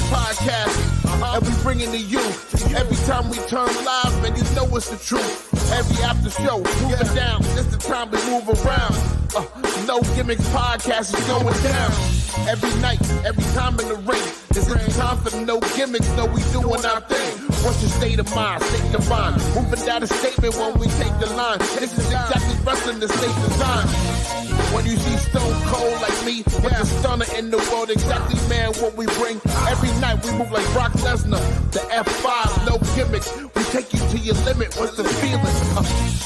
podcast. And we bring it to you. Every time we turn live, man, you know it's the truth. Every after show, moving down. This the time we move around. No gimmicks podcast is going down. Every night, every time in the ring. This is the time for no gimmicks. No, we doing our thing. What's your state of mind? State of mind. Moving down a statement when we take the line. This is exactly wrestling the state design. When you see Stone Cold like me, with the stunner in the world, exactly, man, what we bring. Every night we move like Brock Lesnar, the F5, no gimmicks. We take you to your limit. What's the feeling?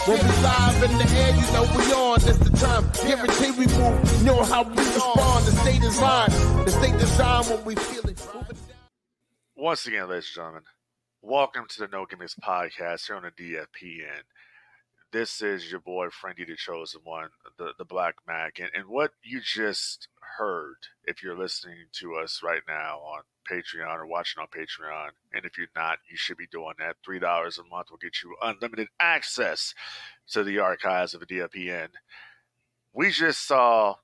When we live in the air, you know we on. That's the time. Guarantee we move. You know how we respond. The state design. The state design when we feel it. Once again, ladies and gentlemen, welcome to the No Gimmicks podcast here on the DFPN. This is your boy, Friendy, the Chosen One, the Black Mac. And what you just heard, if you're listening to us right now on Patreon or watching on Patreon, and if you're not, you should be doing that. $3 a month will get you unlimited access to the archives of the DFPN. We just saw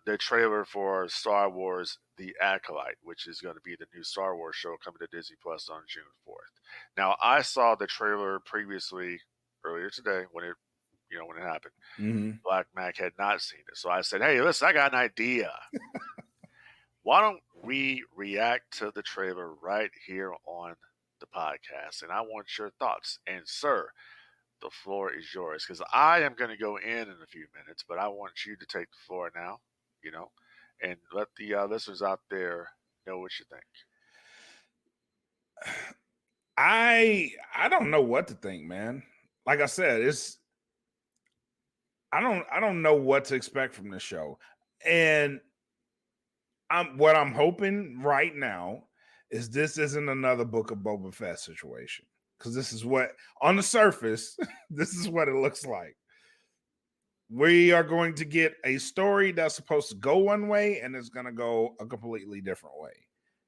the trailer for Star Wars The Acolyte, which is going to be the new Star Wars show coming to Disney Plus on June 4th. Now, I saw the trailer previously earlier today when it happened. Mm-hmm. Black Mac had not seen it. So I said, hey, listen, I got an idea. Why don't we react to the trailer right here on the podcast? And I want your thoughts. And sir, the floor is yours, because I am going to go in a few minutes, but I want you to take the floor now, and let the listeners out there know what you think. I don't know what to think, man. Like I said, I don't know what to expect from this show. And what I'm hoping right now is this isn't another Book of Boba Fett situation. Because this is what, on the surface, this is what it looks like. We are going to get a story that's supposed to go one way and it's going to go a completely different way.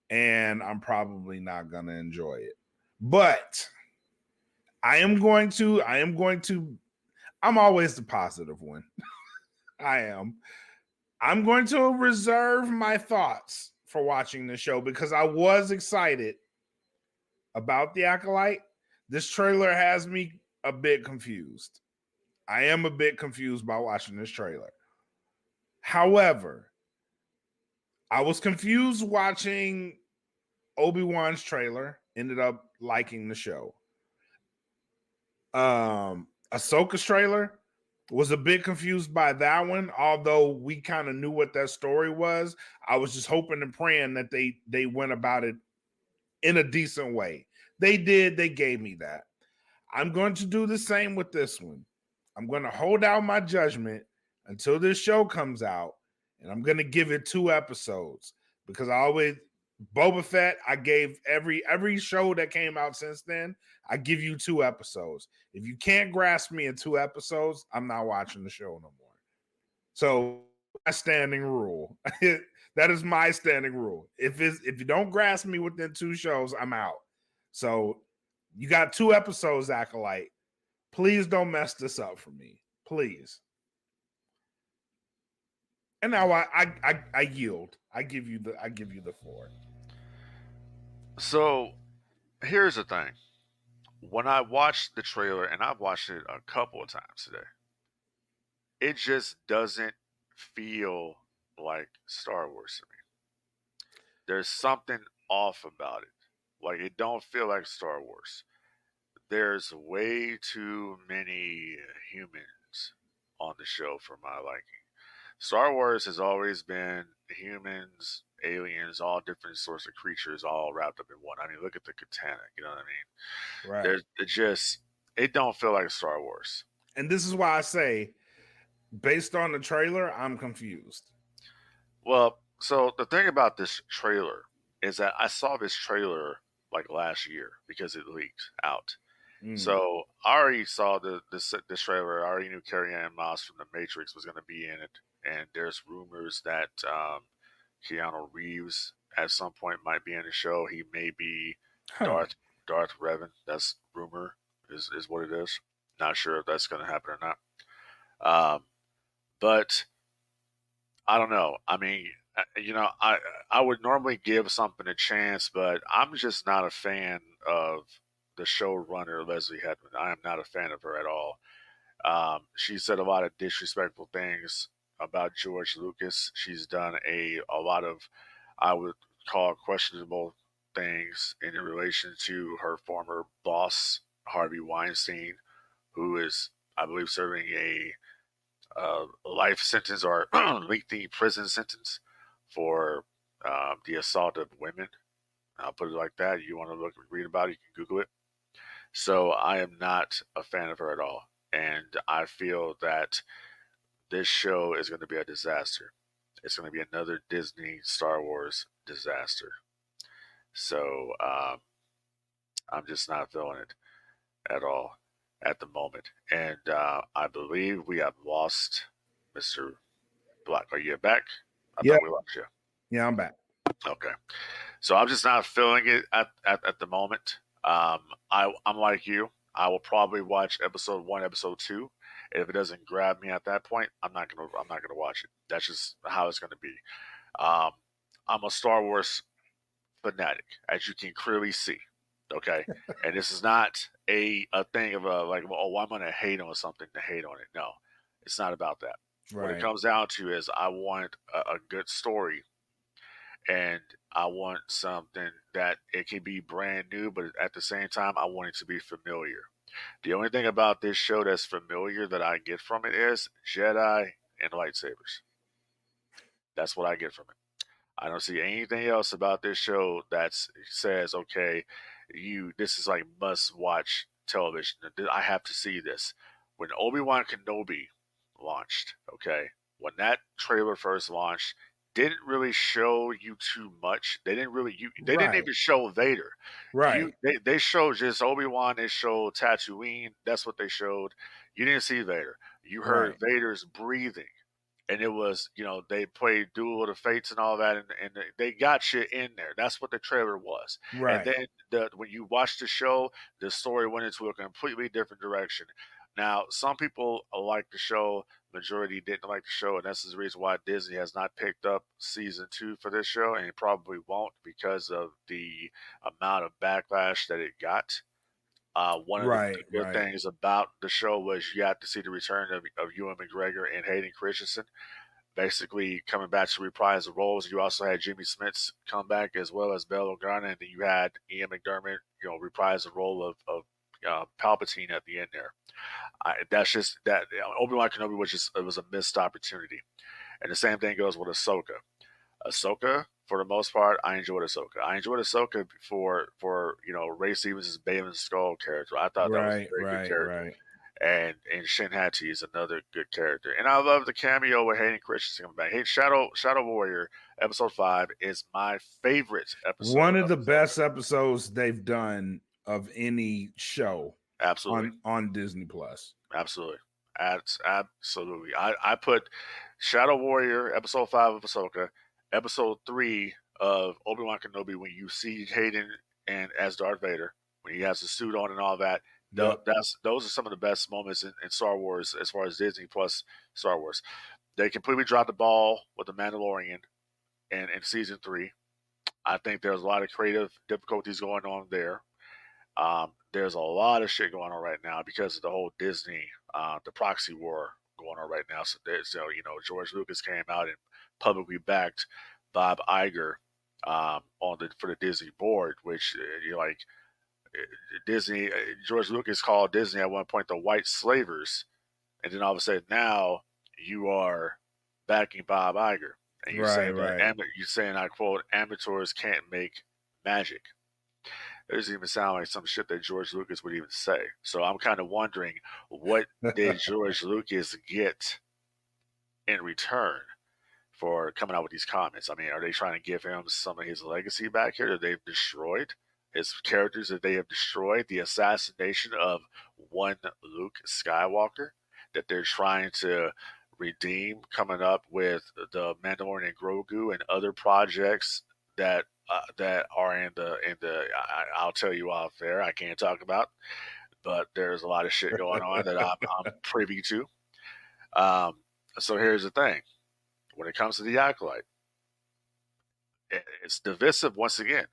And I'm probably not going to enjoy it. But I'm always the positive one. I am. I'm going to reserve my thoughts for watching the show because I was excited about The Acolyte. This trailer has me a bit confused. I am a bit confused by watching this trailer. However, I was confused watching Obi-Wan's trailer, ended up liking the show. Ahsoka's trailer, was a bit confused by that one, although we kind of knew what that story was. I was just hoping and praying that they went about it in a decent way. They did. They gave me that. I'm going to do the same with this one. I'm going to hold out my judgment until this show comes out, and I'm going to give it 2 episodes because Boba Fett, I gave every show that came out since then, I give you 2 episodes. If you can't grasp me in 2 episodes, I'm not watching the show no more. So my standing rule. That is my standing rule. If you don't grasp me within 2 shows, I'm out. So you got 2 episodes, Acolyte. Please don't mess this up for me. Please. And now I yield. I give you the floor. So here's the thing. When I watched the trailer, and I've watched it a couple of times today, it just doesn't feel like Star Wars to me. There's something off about it. Like, it don't feel like Star Wars. There's way too many humans on the show for my liking. Star Wars has always been humans, aliens, all different sorts of creatures all wrapped up in one. I mean, look at the katana, you know what I mean? Right. It don't feel like Star Wars. And this is why I say, based on the trailer, I'm confused. Well, so the thing about this trailer is that I saw this trailer like last year because it leaked out. So I already saw this trailer. I already knew Carrie-Anne Moss from The Matrix was going to be in it. And there's rumors that Keanu Reeves at some point might be in the show. He may be Darth Revan. That's rumor is what it is. Not sure if that's going to happen or not. But I don't know. I mean, I would normally give something a chance, but I'm just not a fan of the showrunner Leslie Hedman. I am not a fan of her at all. She said a lot of disrespectful things about George Lucas. She's done a lot of, I would call, questionable things in relation to her former boss, Harvey Weinstein, who is, I believe, serving a life sentence or lengthy prison sentence for the assault of women. I'll put it like that. You want to look and read about it, you can Google it. So I am not a fan of her at all. And I feel that this show is going to be a disaster. It's going to be another Disney Star Wars disaster. So I'm just not feeling it at all at the moment. And I believe we have lost Mr. Black. Are you back? I Yeah. thought we lost you. Yeah, I'm back. Okay. So I'm just not feeling it at the moment. I'm like you. I will probably watch episode 1, episode 2. If it doesn't grab me at that point, I'm not gonna watch it. That's just how it's gonna be. I'm a Star Wars fanatic, as you can clearly see. Okay, and this is not a thing of like, oh, I'm gonna hate on something to hate on it. No, it's not about that. What it Right. comes down to is I want a good story, and I want something that it can be brand new, but at the same time, I want it to be familiar. The only thing about this show that's familiar that I get from it is Jedi and lightsabers. That's what I get from it. I don't see anything else about this show that says, okay, this is like must watch television. I have to see this. When Obi-Wan Kenobi launched, okay, when that trailer first launched, didn't really show you too much. They didn't really they didn't Right. even show Vader. Right. They showed just Obi-Wan, they showed Tatooine, that's what they showed. You didn't see Vader. You heard Right. Vader's breathing. And it was, they played Duel of the Fates and all that, and they got you in there. That's what the trailer was. And Right. then when you watch the show, the story went into a completely different direction. Now, some people like the show, majority didn't like the show, and that's the reason why Disney has not picked up season 2 for this show, and it probably won't because of the amount of backlash that it got. One of the Right. good Right. things about the show was you got to see the return of Ewan McGregor and Hayden Christensen, basically coming back to reprise the roles. You also had Jimmy Smits come back as well as Bell Organa, and then you had Ian McDermott, reprise the role of Palpatine at the end there. That's just that Obi-Wan Kenobi was a missed opportunity, and the same thing goes with Ahsoka. Ahsoka, for the most part, I enjoyed Ahsoka. I enjoyed Ahsoka for Ray Stevens' Baven Skull character. I thought that was a Right. very good Right. character. Right. And Shin Hati is another good character. And I love the cameo with Hayden Christensen coming back. Hey, Shadow Warrior, episode 5 is my favorite episode. One of the Ahsoka. best episodes they've done of any show Absolutely. on Disney Plus. Absolutely. Absolutely. I put Shadow Warrior, episode 5 of Ahsoka, episode 3 of Obi-Wan Kenobi, when you see Hayden and as Darth Vader, when he has the suit on and all that. Yep. Those are some of the best moments in Star Wars as far as Disney plus Star Wars. They completely dropped the ball with the Mandalorian in season 3. I think there's a lot of creative difficulties going on there. There's a lot of shit going on right now because of the whole Disney, the proxy war going on right now. So George Lucas came out and publicly backed Bob Iger for the Disney board, which Disney, George Lucas called Disney at one point the white slavers, and then all of a sudden now you are backing Bob Iger, and you're saying that you're saying, I quote, amateurs can't make magic. It doesn't even sound like some shit that George Lucas would even say. So I'm kind of wondering, what did George Lucas get in return for coming out with these comments? I mean, are they trying to give him some of his legacy back here that they've destroyed? His characters that they have destroyed, the assassination of one Luke Skywalker that they're trying to redeem, coming up with the Mandalorian and Grogu and other projects that are in the I'll tell you off there, I can't talk about, but there's a lot of shit going on that I'm privy to. So here's the thing: when it comes to the Acolyte, it's divisive once again.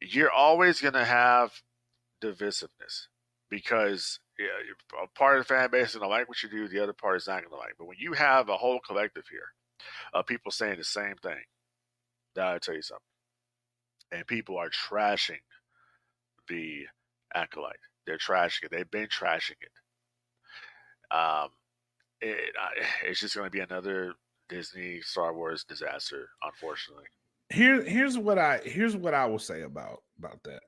You're always going to have divisiveness because a part of the fan base is going to like what you do, the other part is not going to like. But when you have a whole collective here of people saying the same thing, that'll tell you something. And people are trashing the Acolyte. They're trashing it. They've been trashing it. It's just going to be another Disney Star Wars disaster, unfortunately. Here's what I will say about that.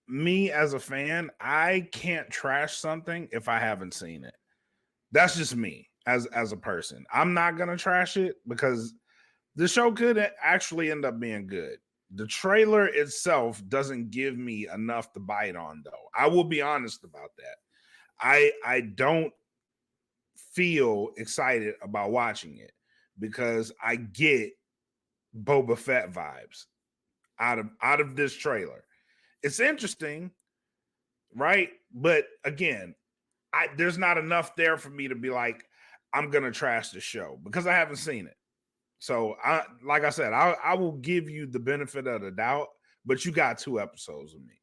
Me as a fan, I can't trash something if I haven't seen it. That's just me as a person. I'm not gonna trash it because the show could actually end up being good. The trailer itself doesn't give me enough to bite on, though. I will be honest about that. I don't feel excited about watching it because I get Boba Fett vibes out of this trailer. It's interesting, right? But again, there's not enough there for me to be like, I'm gonna trash the show because I haven't seen it. So like I said, I will give you the benefit of the doubt, but you got 2 episodes of me.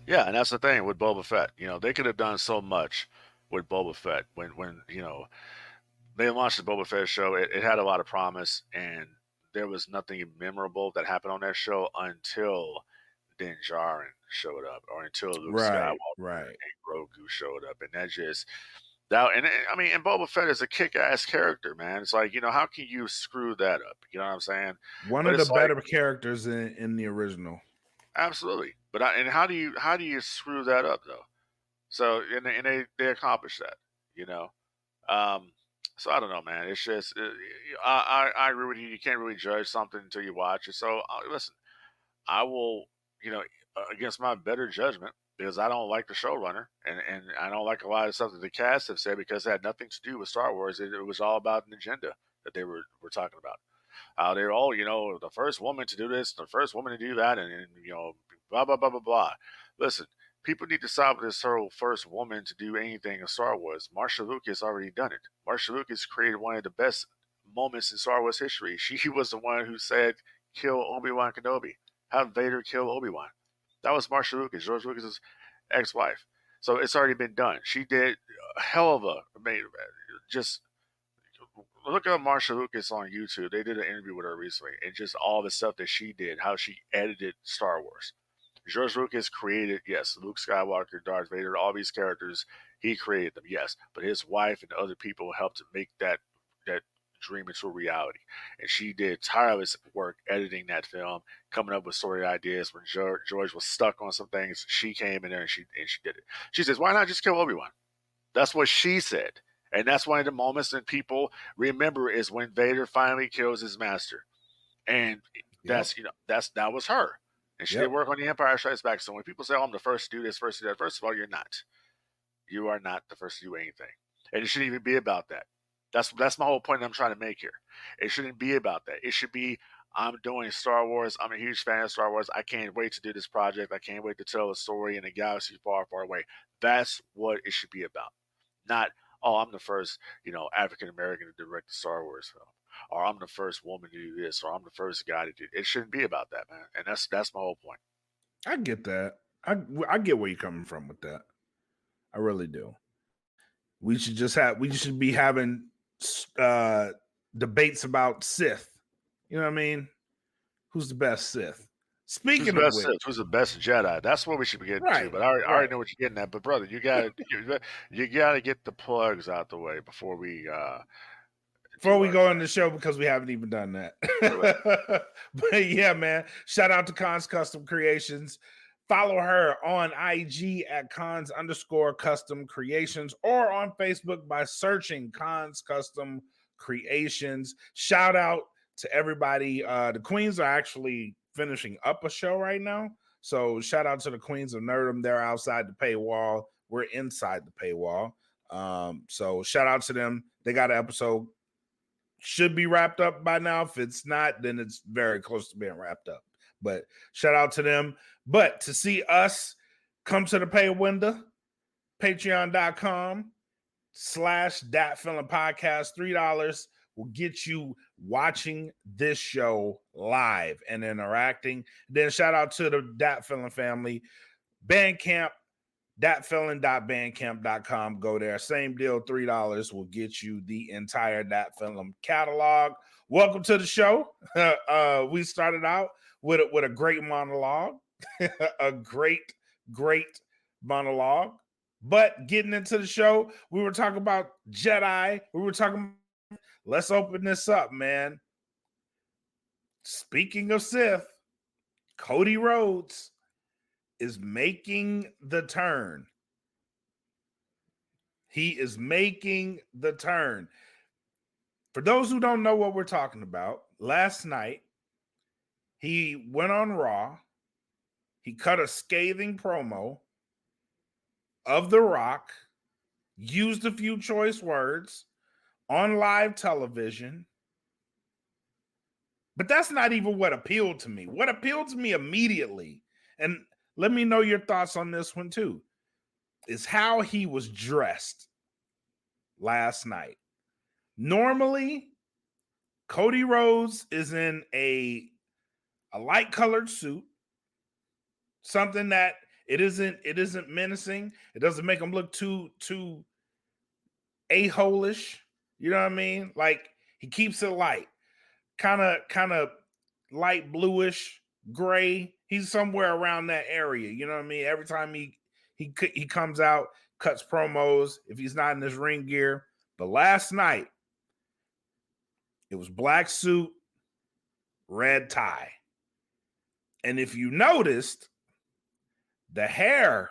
Yeah, and that's the thing with Boba Fett. They could have done so much with Boba Fett when they launched the Boba Fett show. It had a lot of promise, and there was nothing memorable that happened on that show until Din Djarin showed up, or until Luke Skywalker and Grogu showed up, and that just that. And Boba Fett is a kick-ass character, man. It's like, how can you screw that up? You know what I'm saying? One of the better characters in the original. Absolutely, but how do you screw that up though? So and they accomplished that, So I don't know, man. It's just I agree with you. You can't really judge something until you watch it. So listen, I will, against my better judgment, because I don't like the showrunner and I don't like a lot of stuff that the cast have said because it had nothing to do with Star Wars. It was all about an agenda that they were talking about. They're all, the first woman to do this, the first woman to do that, and blah, blah, blah, blah, blah. Listen, people need to stop this whole first woman to do anything in Star Wars. Marcia Lucas already done it. Marcia Lucas created one of the best moments in Star Wars history. She was the one who said, kill Obi-Wan Kenobi. Have Vader kill Obi-Wan. That was Marcia Lucas, George Lucas's ex-wife. So it's already been done. She did a hell of just look up Marcia Lucas on YouTube. They did an interview with her recently, and just all the stuff that she did, how she edited Star Wars. George Lucas created, yes, Luke Skywalker, Darth Vader, all these characters. He created them, yes, but his wife and other people helped to make that dream into reality. And she did tireless work editing that film, coming up with story ideas. When George was stuck on some things, she came in there and she did it. She says, "Why not just kill Obi-Wan?" That's what she said. And that's one of the moments that people remember is when Vader finally kills his master. And that was her. And she did work on The Empire Strikes Back. So when people say, I'm the first to do this, first to do that, first of all, you're not. You are not the first to do anything. And it shouldn't even be about that. That's my whole point I'm trying to make here. It shouldn't be about that. It should be, I'm doing Star Wars. I'm a huge fan of Star Wars. I can't wait to do this project. I can't wait to tell a story in a galaxy far, far away. That's what it should be about. Not, I'm the first, African American to direct a Star Wars film, or I'm the first woman to do this, or I'm the first guy to do it. It shouldn't be about that, man. And that's my whole point. I get that. I get where you're coming from with that. I really do. We should be having debates about Sith. You know what I mean? Who's the best Sith? Speaking of which, who's the best Jedi? That's what we should be getting to. But I already know what you're getting at. But brother, you gotta get the plugs out the way before we go on the show, because we haven't even done that. But yeah, man, shout out to Cons Custom Creations. Follow her on IG at Cons_Custom Creations, or on Facebook by searching Cons Custom Creations. Shout out to everybody. The Queens are actually finishing up a show right now. So shout out to the Queens of Nerdom. They're outside the paywall. We're inside the paywall. So shout out to them. They got an episode. Should be wrapped up by now. If it's not, then it's very close to being wrapped up. But shout out to them. But to see us, come to the pay window, patreon.com/thatfeelingpodcast, $3. will get you watching this show live and interacting. Then shout out to the Dat Feeling family. Bandcamp, datfeeling.bandcamp.com. Go there. Same deal, $3 will get you the entire Dat Feeling catalog. Welcome to the show. We started out with a great monologue, a great monologue. But getting into the show, we were talking about Jedi. Let's open this up, man. Speaking of Sith, Cody Rhodes is making the turn. He is making the turn. For those who don't know what we're talking about, last night he went on Raw. He cut a scathing promo of The Rock, used a few choice words on live television. But that's not even what appealed to me. What appealed to me immediately, and let me know your thoughts on this one too, is how he was dressed last night. Normally, Cody Rhodes is in a light colored suit, something that it isn't menacing. It doesn't make him look too a-hole-ish. You know what I mean? Like, he keeps it light, kind of light bluish, gray. He's somewhere around that area. You know what I mean? Every time he comes out, cuts promos, if he's not in his ring gear. But last night, it was black suit, red tie. And if you noticed, the hair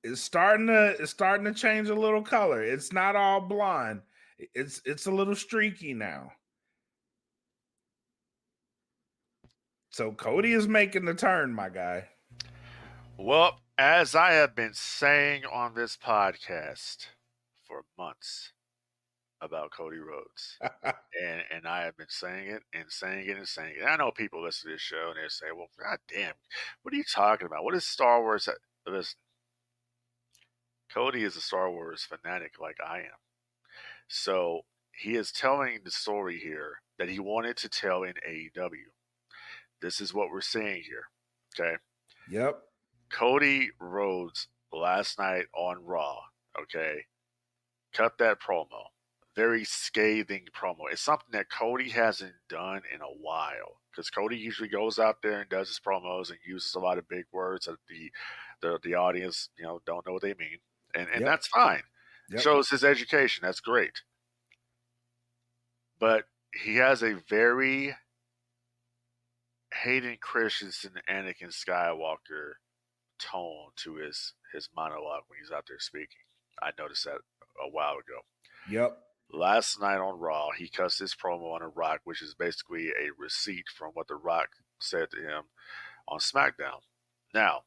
is starting to change a little color. It's not all blonde. It's a little streaky now. So Cody is making the turn, my guy. Well, as I have been saying on this podcast for months about Cody Rhodes, and I have been saying it and saying it and saying it. I know people listen to this show and they say, well, god damn, what are you talking about? What is Star Wars? Listen, Cody is a Star Wars fanatic like I am. So he is telling the story here that he wanted to tell in AEW. This is what we're seeing here. Okay. Yep. Cody Rhodes last night on Raw, okay, cut that promo. Very scathing promo. It's something that Cody hasn't done in a while, because Cody usually goes out there and does his promos and uses a lot of big words that the audience, don't know what they mean, and Yep. that's fine. Yep. Shows his education. That's great. But he has a very Hayden Christensen, Anakin Skywalker tone to his monologue when he's out there speaking. I noticed that a while ago. Yep. Last night on Raw, he cuts his promo on The Rock, which is basically a receipt from what The Rock said to him on SmackDown. Now,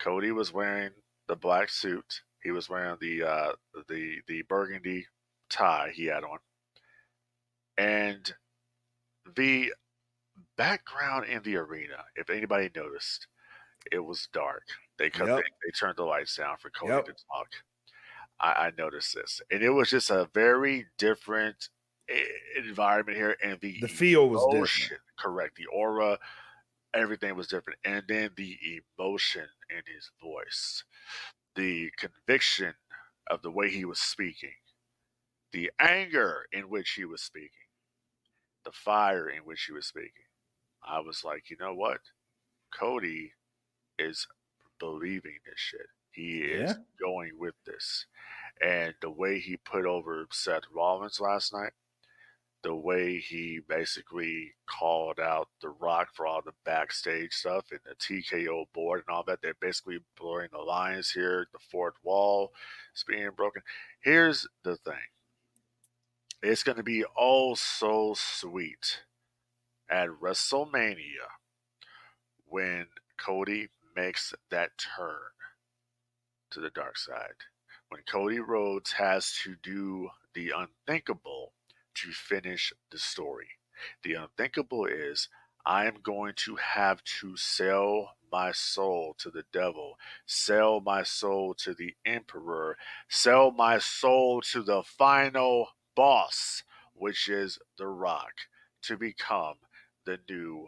Cody was wearing the black suit. He was wearing the burgundy tie he had on. And the background in the arena, if anybody noticed, it was dark. They turned the lights down for Cody to talk. I noticed this, and it was just a very different environment here, and the feel was different. Correct, the aura, everything was different, and then the emotion in his voice, the conviction of the way he was speaking, the anger in which he was speaking, the fire in which he was speaking. I was like, you know what? Cody is believing this shit. He is going with this. And the way he put over Seth Rollins last night, the way he basically called out The Rock for all the backstage stuff and the TKO board and all that, they're basically blurring the lines here. The fourth wall is being broken. Here's the thing. It's going to be oh so sweet at WrestleMania when Cody makes that turn to the dark side. When Cody Rhodes has to do the unthinkable to finish the story. The unthinkable is, I am going to have to sell my soul to the devil, sell my soul to the emperor, sell my soul to the final boss, which is The Rock, to become the new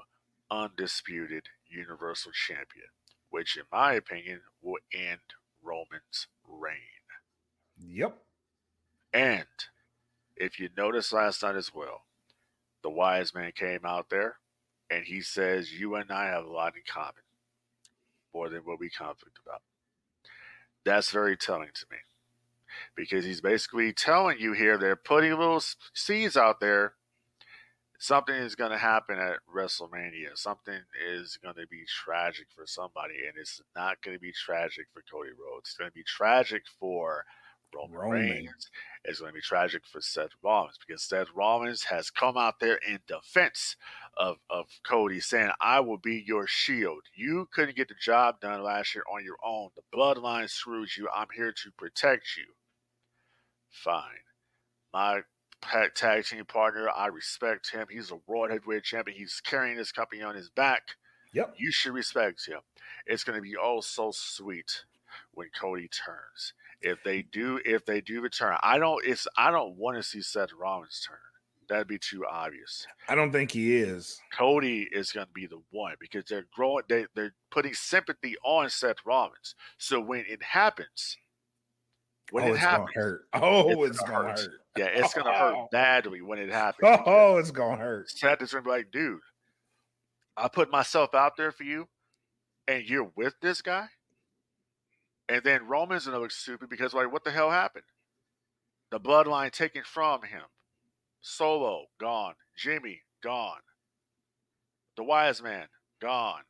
undisputed Universal Champion, which, in my opinion, will end Roman's reign. Yep. And if you noticed last night as well, the wise man came out there and he says, "You and I have a lot in common, more than what we conflict about." That's very telling to me because he's basically telling you here they're putting little seeds out there. Something is going to happen at WrestleMania. Something is going to be tragic for somebody, and it's not going to be tragic for Cody Rhodes. It's going to be tragic for Roman Reigns. It's going to be tragic for Seth Rollins because Seth Rollins has come out there in defense of Cody, saying, "I will be your shield. You couldn't get the job done last year on your own. The bloodline screwed you. I'm here to protect you." Fine. My tag team partner, I respect him. He's a World Heavyweight Champion. He's carrying this company on his back. Yep. You should respect him. It's going to be oh so sweet when Cody turns. If they do return, I don't want to see Seth Rollins turn. That'd be too obvious. I don't think he is. Cody is going to be the one because they're growing. They're putting sympathy on Seth Rollins. So when it happens, Gonna hurt. It's gonna hurt. Yeah, it's gonna hurt badly when it happens. It's gonna hurt. Seth is gonna be like, "Dude, I put myself out there for you, and you're with this guy." And then Roman's gonna look stupid because, like, what the hell happened? The bloodline taken from him. Solo gone. Jimmy gone. The wise man gone.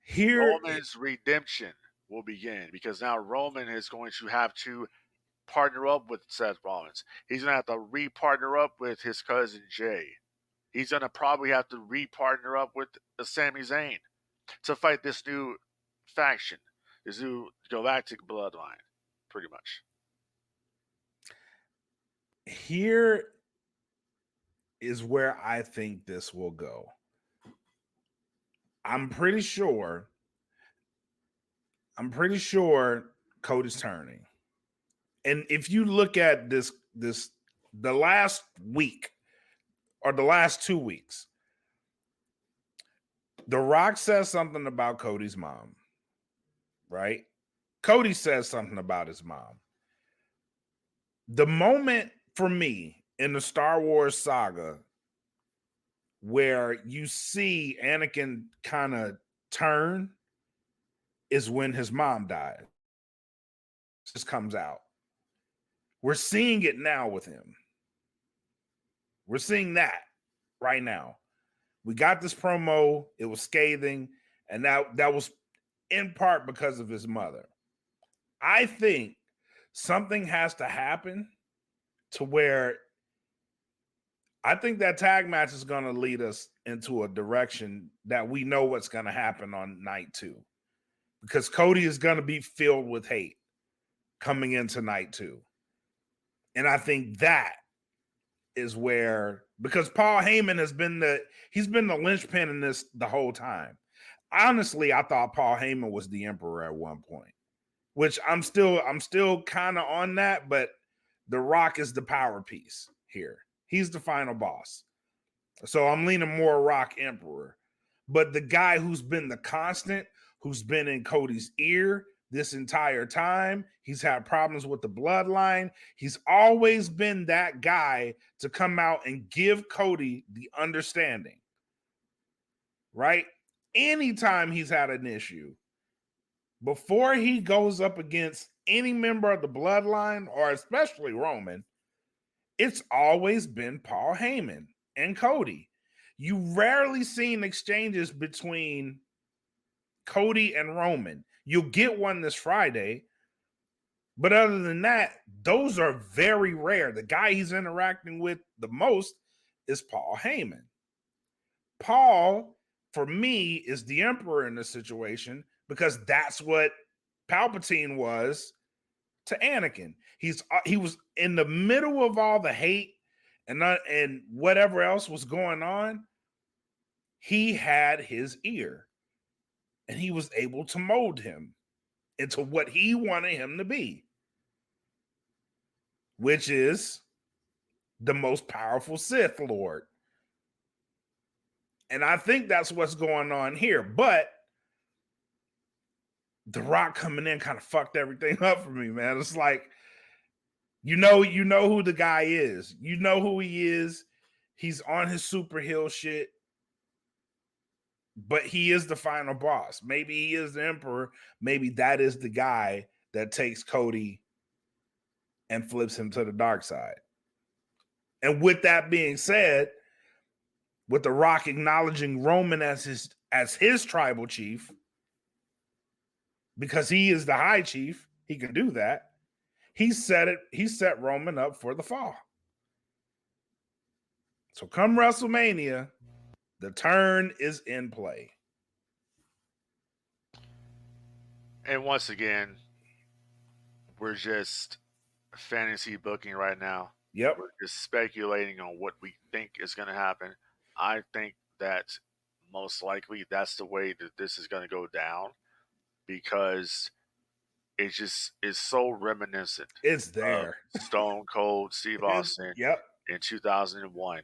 Here, Roman's redemption will begin because now Roman is going to have to partner up with Seth Rollins. He's going to have to re-partner up with his cousin Jay. He's going to probably have to re-partner up with Sami Zayn to fight this new faction, this new galactic bloodline, pretty much. Here is where I think this will go. I'm pretty sure Cody's turning. And if you look at the last week or the last 2 weeks, The Rock says something about Cody's mom, right? Cody says something about his mom. The moment for me in the Star Wars saga where you see Anakin kind of turn is when his mom died. This comes out. We're seeing it now with him. We're seeing that right now. We got this promo. It was scathing, and that was in part because of his mother. I think something has to happen to where I think that tag match is going to lead us into a direction that we know what's going to happen on night 2. Because Cody is going to be filled with hate coming into night 2. And I think that is where, because Paul Heyman he's been the linchpin in this the whole time. Honestly, I thought Paul Heyman was the emperor at one point, which I'm still kind of on that, but The Rock is the power piece here. He's the final boss. So I'm leaning more Rock Emperor. But the guy who's been the constant, who's been in Cody's ear this entire time, he's had problems with the bloodline. He's always been that guy to come out and give Cody the understanding, right? Anytime he's had an issue, before he goes up against any member of the bloodline, or especially Roman, it's always been Paul Heyman and Cody. You rarely seen exchanges between Cody and Roman. You'll get one this Friday, but other than that, those are very rare. The guy he's interacting with the most is Paul Heyman. Paul, for me, is the emperor in this situation because that's what Palpatine was to Anakin. He was in the middle of all the hate and whatever else was going on. He had his ear, and he was able to mold him into what he wanted him to be, which is the most powerful Sith Lord. And I think that's what's going on here. But The Rock coming in kind of fucked everything up for me, man. It's like, you know who the guy is. You know who he is. He's on his super heel shit. But he is the final boss. Maybe he is the Emperor. Maybe that is the guy that takes Cody and flips him to the dark side. And with that being said, with The Rock acknowledging Roman as his tribal chief, because he is the high chief, he can do that. He set Roman up for the fall. So come WrestleMania, the turn is in play. And once again, we're just fantasy booking right now. Yep. We're just speculating on what we think is going to happen. I think that most likely that's the way that this is going to go down, because it just is so reminiscent. It's there. Stone Cold Steve Austin in 2001,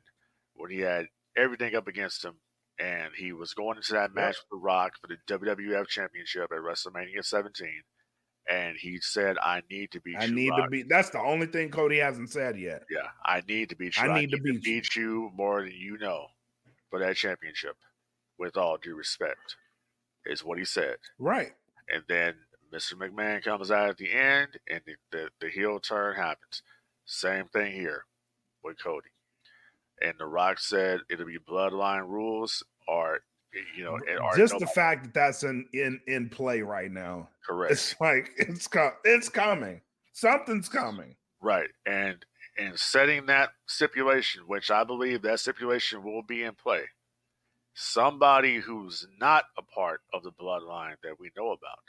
when he had everything up against him, and he was going into that match with The Rock for the WWF Championship at WrestleMania 17. And he said, I need to beat you. That's the only thing Cody hasn't said yet. Yeah, I need to beat you. I need to beat you more than you know for that championship, with all due respect, is what he said. Right. And then Mr. McMahon comes out at the end, and the heel turn happens. Same thing here with Cody. And The Rock said it'll be bloodline rules, or just the fact that that's in play right now. Correct. It's like it's coming. Something's coming. Right. And setting that stipulation, which I believe that stipulation will be in play, somebody who's not a part of the bloodline that we know about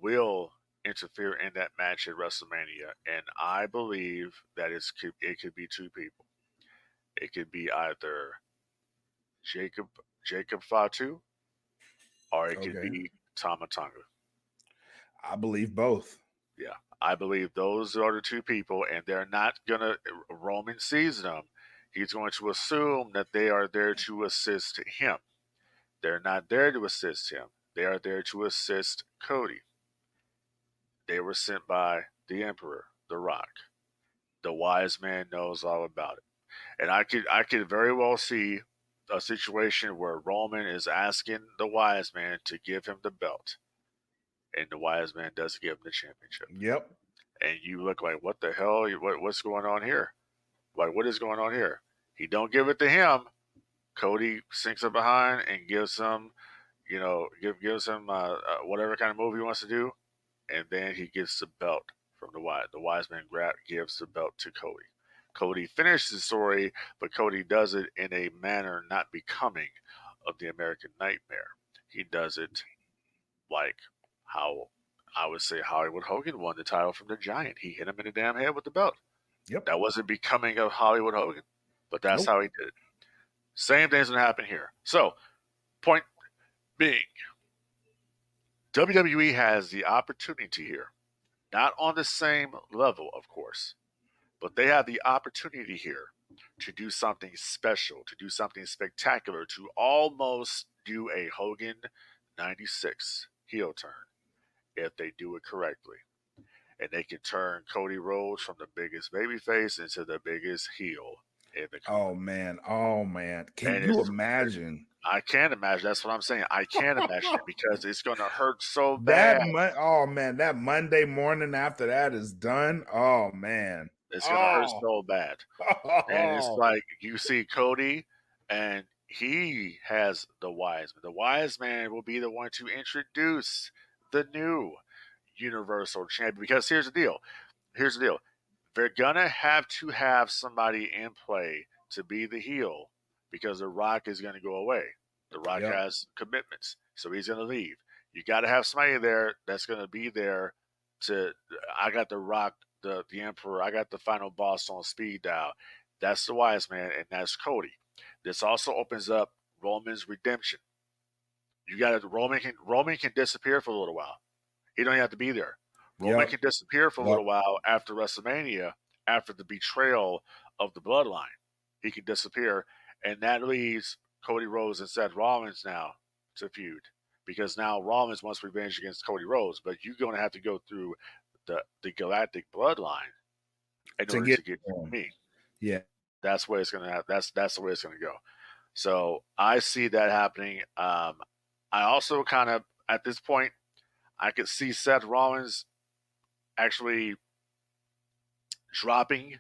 will interfere in that match at WrestleMania. And I believe that it could be two people. It could be either Jacob Fatu, or it could be Tama Tonga. I believe both. Yeah, I believe those are the two people, and they're not going to, Roman sees them. He's going to assume that they are there to assist him. They're not there to assist him. They are there to assist Cody. They were sent by the Emperor, The Rock. The wise man knows all about it. And I could very well see a situation where Roman is asking the wise man to give him the belt, and the wise man does give him the championship. Yep. And you look like, what the hell? What's going on here? Like, what is going on here? He don't give it to him. Cody sinks up behind and gives him, gives him whatever kind of move he wants to do, and then he gets the belt from the wise. The wise man gives the belt to Cody. Cody finishes the story, but Cody does it in a manner not becoming of the American Nightmare. He does it like how I would say Hollywood Hogan won the title from the Giant. He hit him in the damn head with the belt. Yep. That wasn't becoming of Hollywood Hogan, but that's how he did it. Same thing's going to happen here. So, point being, WWE has the opportunity here, not on the same level, of course, but they have the opportunity here to do something special, to do something spectacular, to almost do a Hogan 96 heel turn if they do it correctly. And they can turn Cody Rhodes from the biggest babyface into the biggest heel in the company. Oh, man. Can you imagine? I can't imagine. That's what I'm saying. I can't imagine it, because it's going to hurt so bad. That Monday morning after that is done. Oh, man. It's going to hurt so bad. And it's like, you see Cody, and he has the wise man. The wise man will be the one to introduce the new Universal Champion. Because here's the deal. They're going to have somebody in play to be the heel, because The Rock is going to go away. The Rock has commitments, so he's going to leave. You got to have somebody there that's going to be there to, I got The Rock, the Emperor, I got the final boss on speed dial. That's the wise man, and that's Cody. This also opens up Roman's redemption. You got Roman can disappear for a little while. He don't have to be there. Roman can disappear for a little while after WrestleMania after the betrayal of the bloodline. He can disappear, and that leaves Cody Rhodes and Seth Rollins now to feud, because now Rollins wants revenge against Cody Rhodes, but you're going to have to go through the Galactic bloodline in order to get to me. Yeah, that's where it's going to have. That's the way it's going to go. So I see that happening. I also kind of at this point, I could see Seth Rollins actually dropping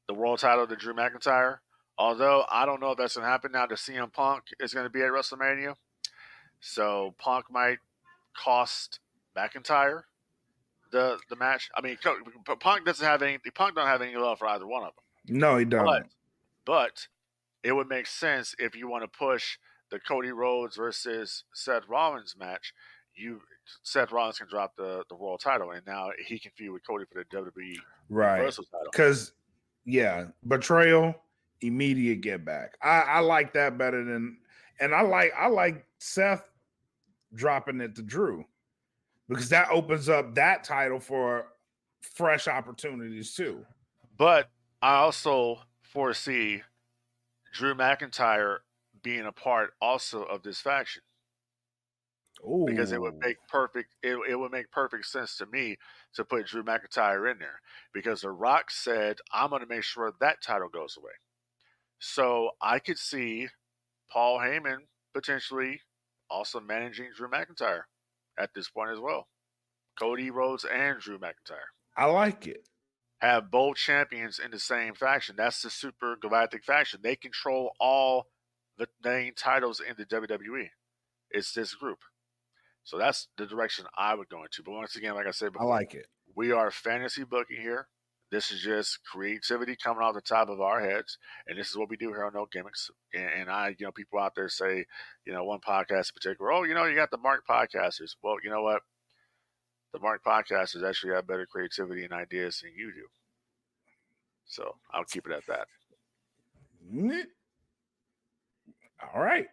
the world title to Drew McIntyre. Although I don't know if that's going to happen now that CM Punk is going to be at WrestleMania. So Punk might cost McIntyre the match. I mean, Punk doesn't have any. Punk don't have any love for either one of them. No, he don't. But it would make sense if you want to push the Cody Rhodes versus Seth Rollins match. Seth Rollins can drop the world title, and now he can feud with Cody for the WWE Universal title. Because betrayal, immediate get back. I like that better than, and I like Seth dropping it to Drew, because that opens up that title for fresh opportunities too. But I also foresee Drew McIntyre being a part also of this faction. Ooh. Because it would make perfect sense to me to put Drew McIntyre in there, because The Rock said, I'm going to make sure that title goes away. So I could see Paul Heyman potentially also managing Drew McIntyre at this point as well. Cody Rhodes and Drew McIntyre. I like it. Have both champions in the same faction. That's the Super Galactic faction. They control all the main titles in the WWE. It's this group. So that's the direction I would go into. But once again, like I said before, I like it. We are fantasy booking here. This is just creativity coming off the top of our heads, and this is what we do here on No Gimmicks. And I, people out there say, one podcast in particular, oh, you got the Mark podcasters. Well, you know what? The Mark podcasters actually have better creativity and ideas than you do. So I'll keep it at that. All right.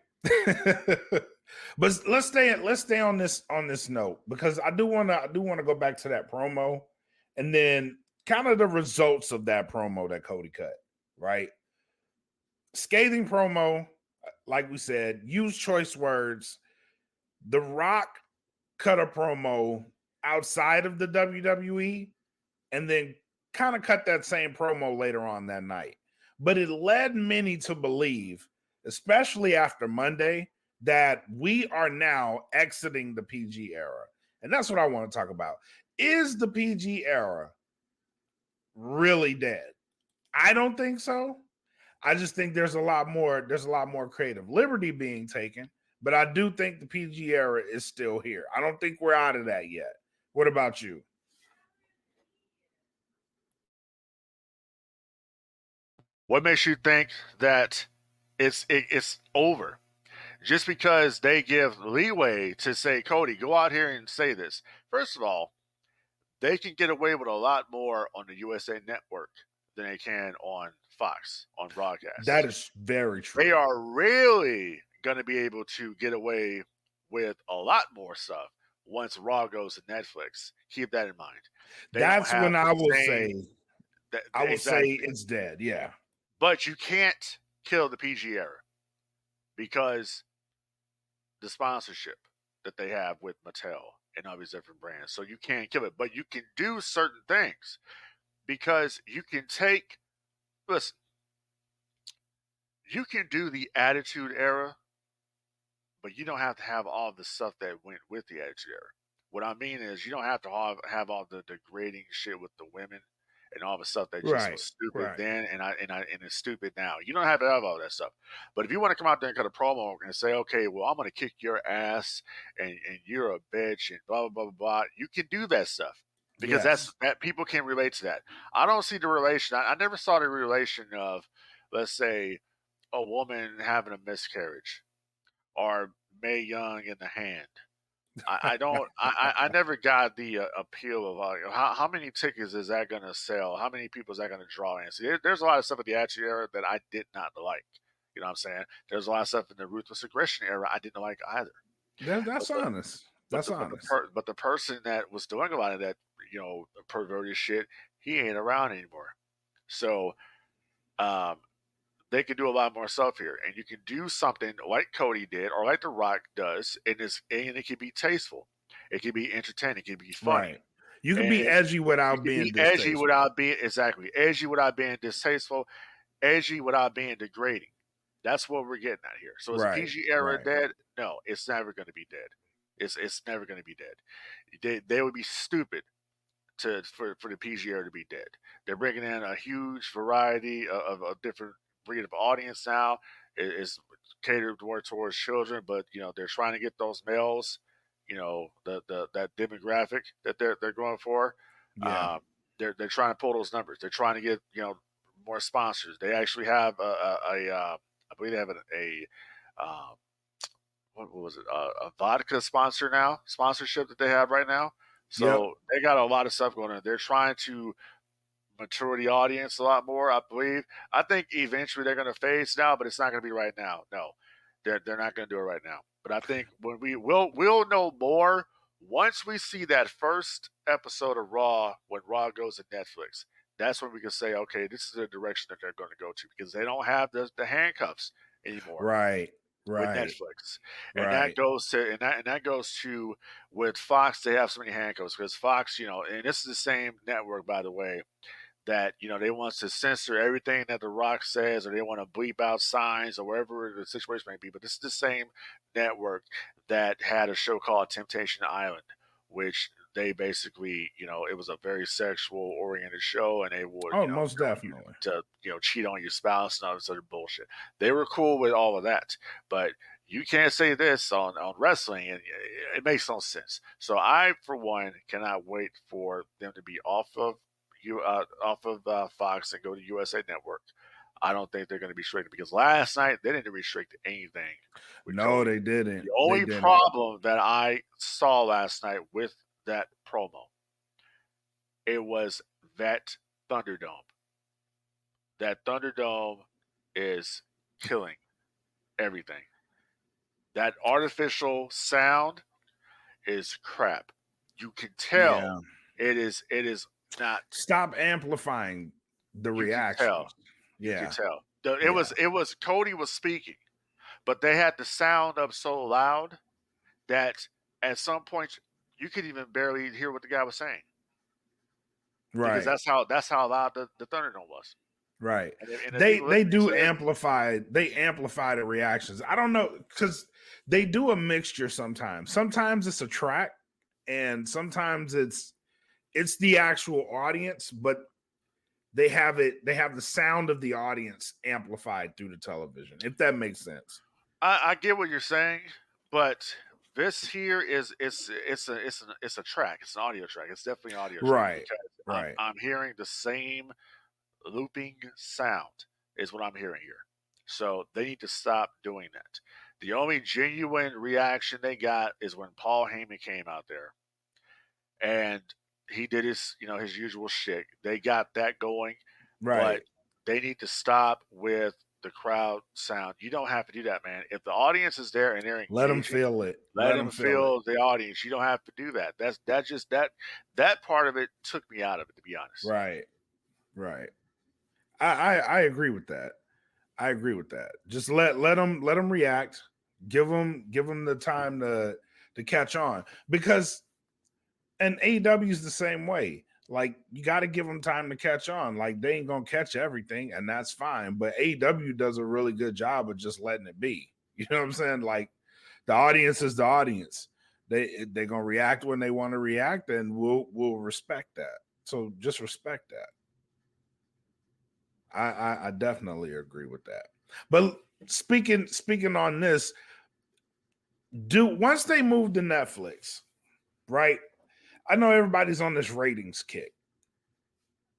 But let's stay on this note, because I do want to go back to that promo, and then kind of the results of that promo that Cody cut, right? Scathing promo, like we said, use choice words. The Rock cut a promo outside of the WWE, and then kind of cut that same promo later on that night. But it led many to believe, especially after Monday, that we are now exiting the PG era. And that's what I want to talk about. Is the PG era really dead? I don't think so. I just think there's a lot more creative liberty being taken, but I do think the PG era is still here. I don't think we're out of that yet. What about you? What makes you think that it's over? Just because they give leeway to say, Cody, go out here and say this. First of all, they can get away with a lot more on the USA Network than they can on Fox, on broadcast. That is very true. They are really going to be able to get away with a lot more stuff once Raw goes to Netflix. Keep that in mind. That's when I will say it's dead, yeah. But you can't kill the PG era, because the sponsorship that they have with Mattel and all these different brands. So you can't kill it, but you can do certain things, because you can you can do the Attitude Era, but you don't have to have all the stuff that went with the Attitude Era. What I mean is, you don't have to have all the degrading shit with the women and all the stuff that just was stupid then and it's stupid now. You don't have to have all that stuff. But if you want to come out there and cut a promo and say, okay, well, I'm going to kick your ass and you're a bitch and blah, blah, blah, blah, blah, you can do that stuff, because that people can relate to that. I don't see the relation. I never saw the relation of, let's say, a woman having a miscarriage or Mae Young in the hand. I never got the appeal of how many tickets is that going to sell? How many people is that going to draw in? See, there's a lot of stuff in the Attitude Era that I did not like. You know what I'm saying? There's a lot of stuff in the Ruthless Aggression Era I didn't like either. That's honest. That's honest. But the person that was doing a lot of that, perverted shit, he ain't around anymore. So they can do a lot more stuff here, and you can do something like Cody did or like The Rock does, and it can be tasteful, it can be entertaining, it can be funny. Right. You can And be edgy you without can being be edgy distasteful. without being edgy without being distasteful, edgy without being degrading. That's what we're getting at here. So is the Right. PG era Right. dead? No, it's never going to be dead. It's never going to be dead. They would be stupid for the PG era to be dead. They're bringing in a huge variety of a different breed of audience now. It's catered more towards children, but they're trying to get those males. The that demographic that they're going for. Yeah. They're trying to pull those numbers. They're trying to get more sponsors. They actually have I believe they have uh, what was it, a vodka sponsorship that they have right now. Yep. So they got a lot of stuff going on. They're trying to mature the audience a lot more, I believe. I think eventually they're going to phase now, but it's not going to be right now. No, they're not going to do it right now. But I think when we'll know more once we see that first episode of Raw when Raw goes to Netflix. That's when we can say, okay, this is the direction that they're going to go to because they don't have the handcuffs anymore Right. with Right. Netflix, and Right. that goes to with Fox. They have so many handcuffs because Fox, and this is the same network, by the way, that they want to censor everything that The Rock says, or they want to bleep out signs, or wherever the situation may be. But this is the same network that had a show called Temptation Island, which they basically, it was a very sexual oriented show, and they would, Oh, most definitely. to cheat on your spouse and all this other bullshit. They were cool with all of that, but you can't say this on wrestling, and it makes no sense. So I, for one, cannot wait for them to be off of Fox and go to USA Network. I don't think they're going to be restricted because last night they didn't restrict anything. No, Cody. they didn't. The only They didn't. problem that I saw last night with that promo, it was that Thunderdome. That Thunderdome is killing everything. That artificial sound is crap. You can tell Yeah. it is not. Stop amplifying the You can reactions. tell. You Yeah. can tell. It was Cody was speaking, but they had the sound up so loud that at some point you could even barely hear what the guy was saying. Because Right. that's how loud the Thunderdome was. Right. And They do amplify. They amplify the reactions. I don't know because they do a mixture sometimes. Sometimes it's a track, and sometimes it's the actual audience, but they have it. They have the sound of the audience amplified through the television. If that makes sense. I get what you're saying, but this here is it's a track. It's an audio track. It's definitely an audio track Right. because Right. I'm hearing the same looping sound is what I'm hearing here. So they need to stop doing that. The only genuine reaction they got is when Paul Heyman came out there and he did his usual shit. They got that going, but Right. they need to stop with the crowd sound. You don't have to do that, man. If the audience is there and they're engaging, Let them feel it. let them feel the audience. You don't have to do that. That part of it took me out of it, to be honest. Right. Right. I agree with that. I agree with that. Just let them react. Give them the time to catch on because and AEW is the same way. Like you got to give them time to catch on. Like they ain't gonna catch everything, and that's fine. But AEW does a really good job of just letting it be. You know what I'm saying? Like the audience is the audience. They're gonna react when they want to react, and we'll respect that. So just respect that. I definitely agree with that. But speaking on this, once they move to Netflix, right? I know everybody's on this ratings kick.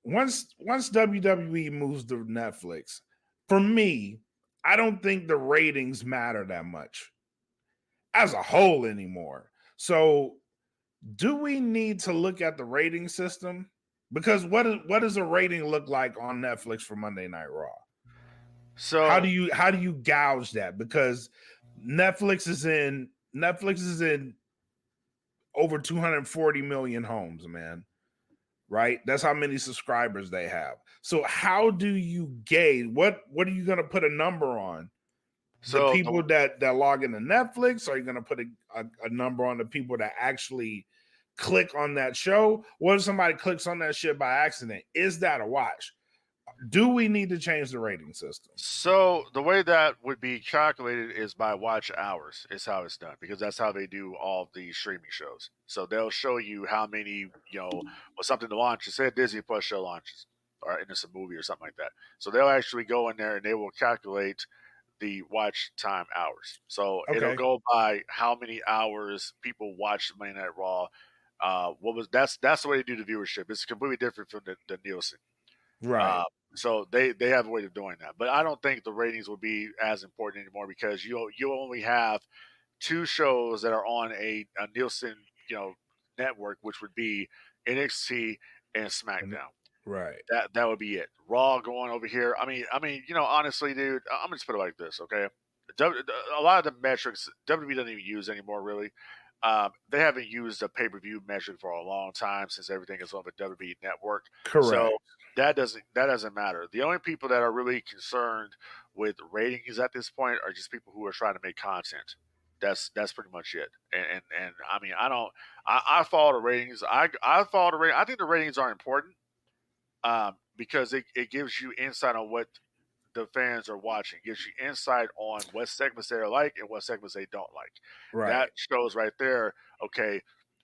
Once WWE moves to Netflix, for me, I don't think the ratings matter that much as a whole anymore. So, do we need to look at the rating system? Because what does a rating look like on Netflix for Monday Night Raw? So how do you gouge that? Because Netflix is in over 240 million homes, man. right? That's how many subscribers they have. So how do you gauge what are you going to put a number on? The So people that log into Netflix? Are you going to put a number on the people that actually click on that show? What if somebody clicks on that shit by accident? Is that a watch? Do we need to change the rating system? So the way that would be calculated is by watch hours is how it's done, because that's how they do all the streaming shows. So they'll show you how many, something to launch. Say a Disney Plus show launches, or and it's a movie or something like that. So they'll actually go in there and they will calculate the watch time hours. So it'll Okay. go by how many hours people watch Monday Night Raw. That's the way they do the viewership. It's completely different from the Nielsen. Right. So they have a way of doing that, but I don't think the ratings will be as important anymore, because you only have two shows that are on a Nielsen network, which would be NXT and SmackDown. Right. That would be it. Raw going over here. I mean, honestly, dude, I'm gonna just put it like this, okay? A lot of the metrics WWE doesn't even use anymore, really. They haven't used a pay-per-view metric for a long time, since everything is on the WWE network. Correct. So that doesn't matter. The only people that are really concerned with ratings at this point are just people who are trying to make content. That's pretty much it. And I mean, I follow the ratings. I follow the ratings. I think the ratings are important, because it gives you insight on what the fans are watching. It gives you insight on what segments they like and what segments they don't like. Right. That shows right there. Okay,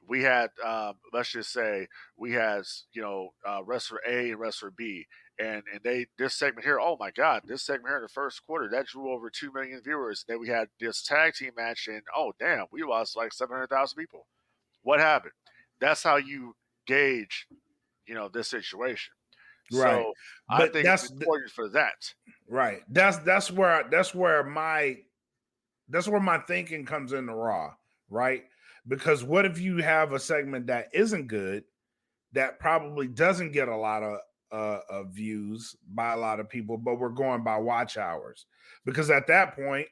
we had let's just say we had wrestler A and wrestler B, and this segment here. Oh my God, this segment here in the first quarter that drew over 2 million viewers. Then we had this tag team match, and oh damn, we lost like 700,000 people. What happened? That's how you gauge this situation. Right. So I But think it's important for that. Right. That's where my thinking comes into Raw, right? Because what if you have a segment that isn't good, that probably doesn't get a lot of views by a lot of people, but we're going by watch hours? Because at that point,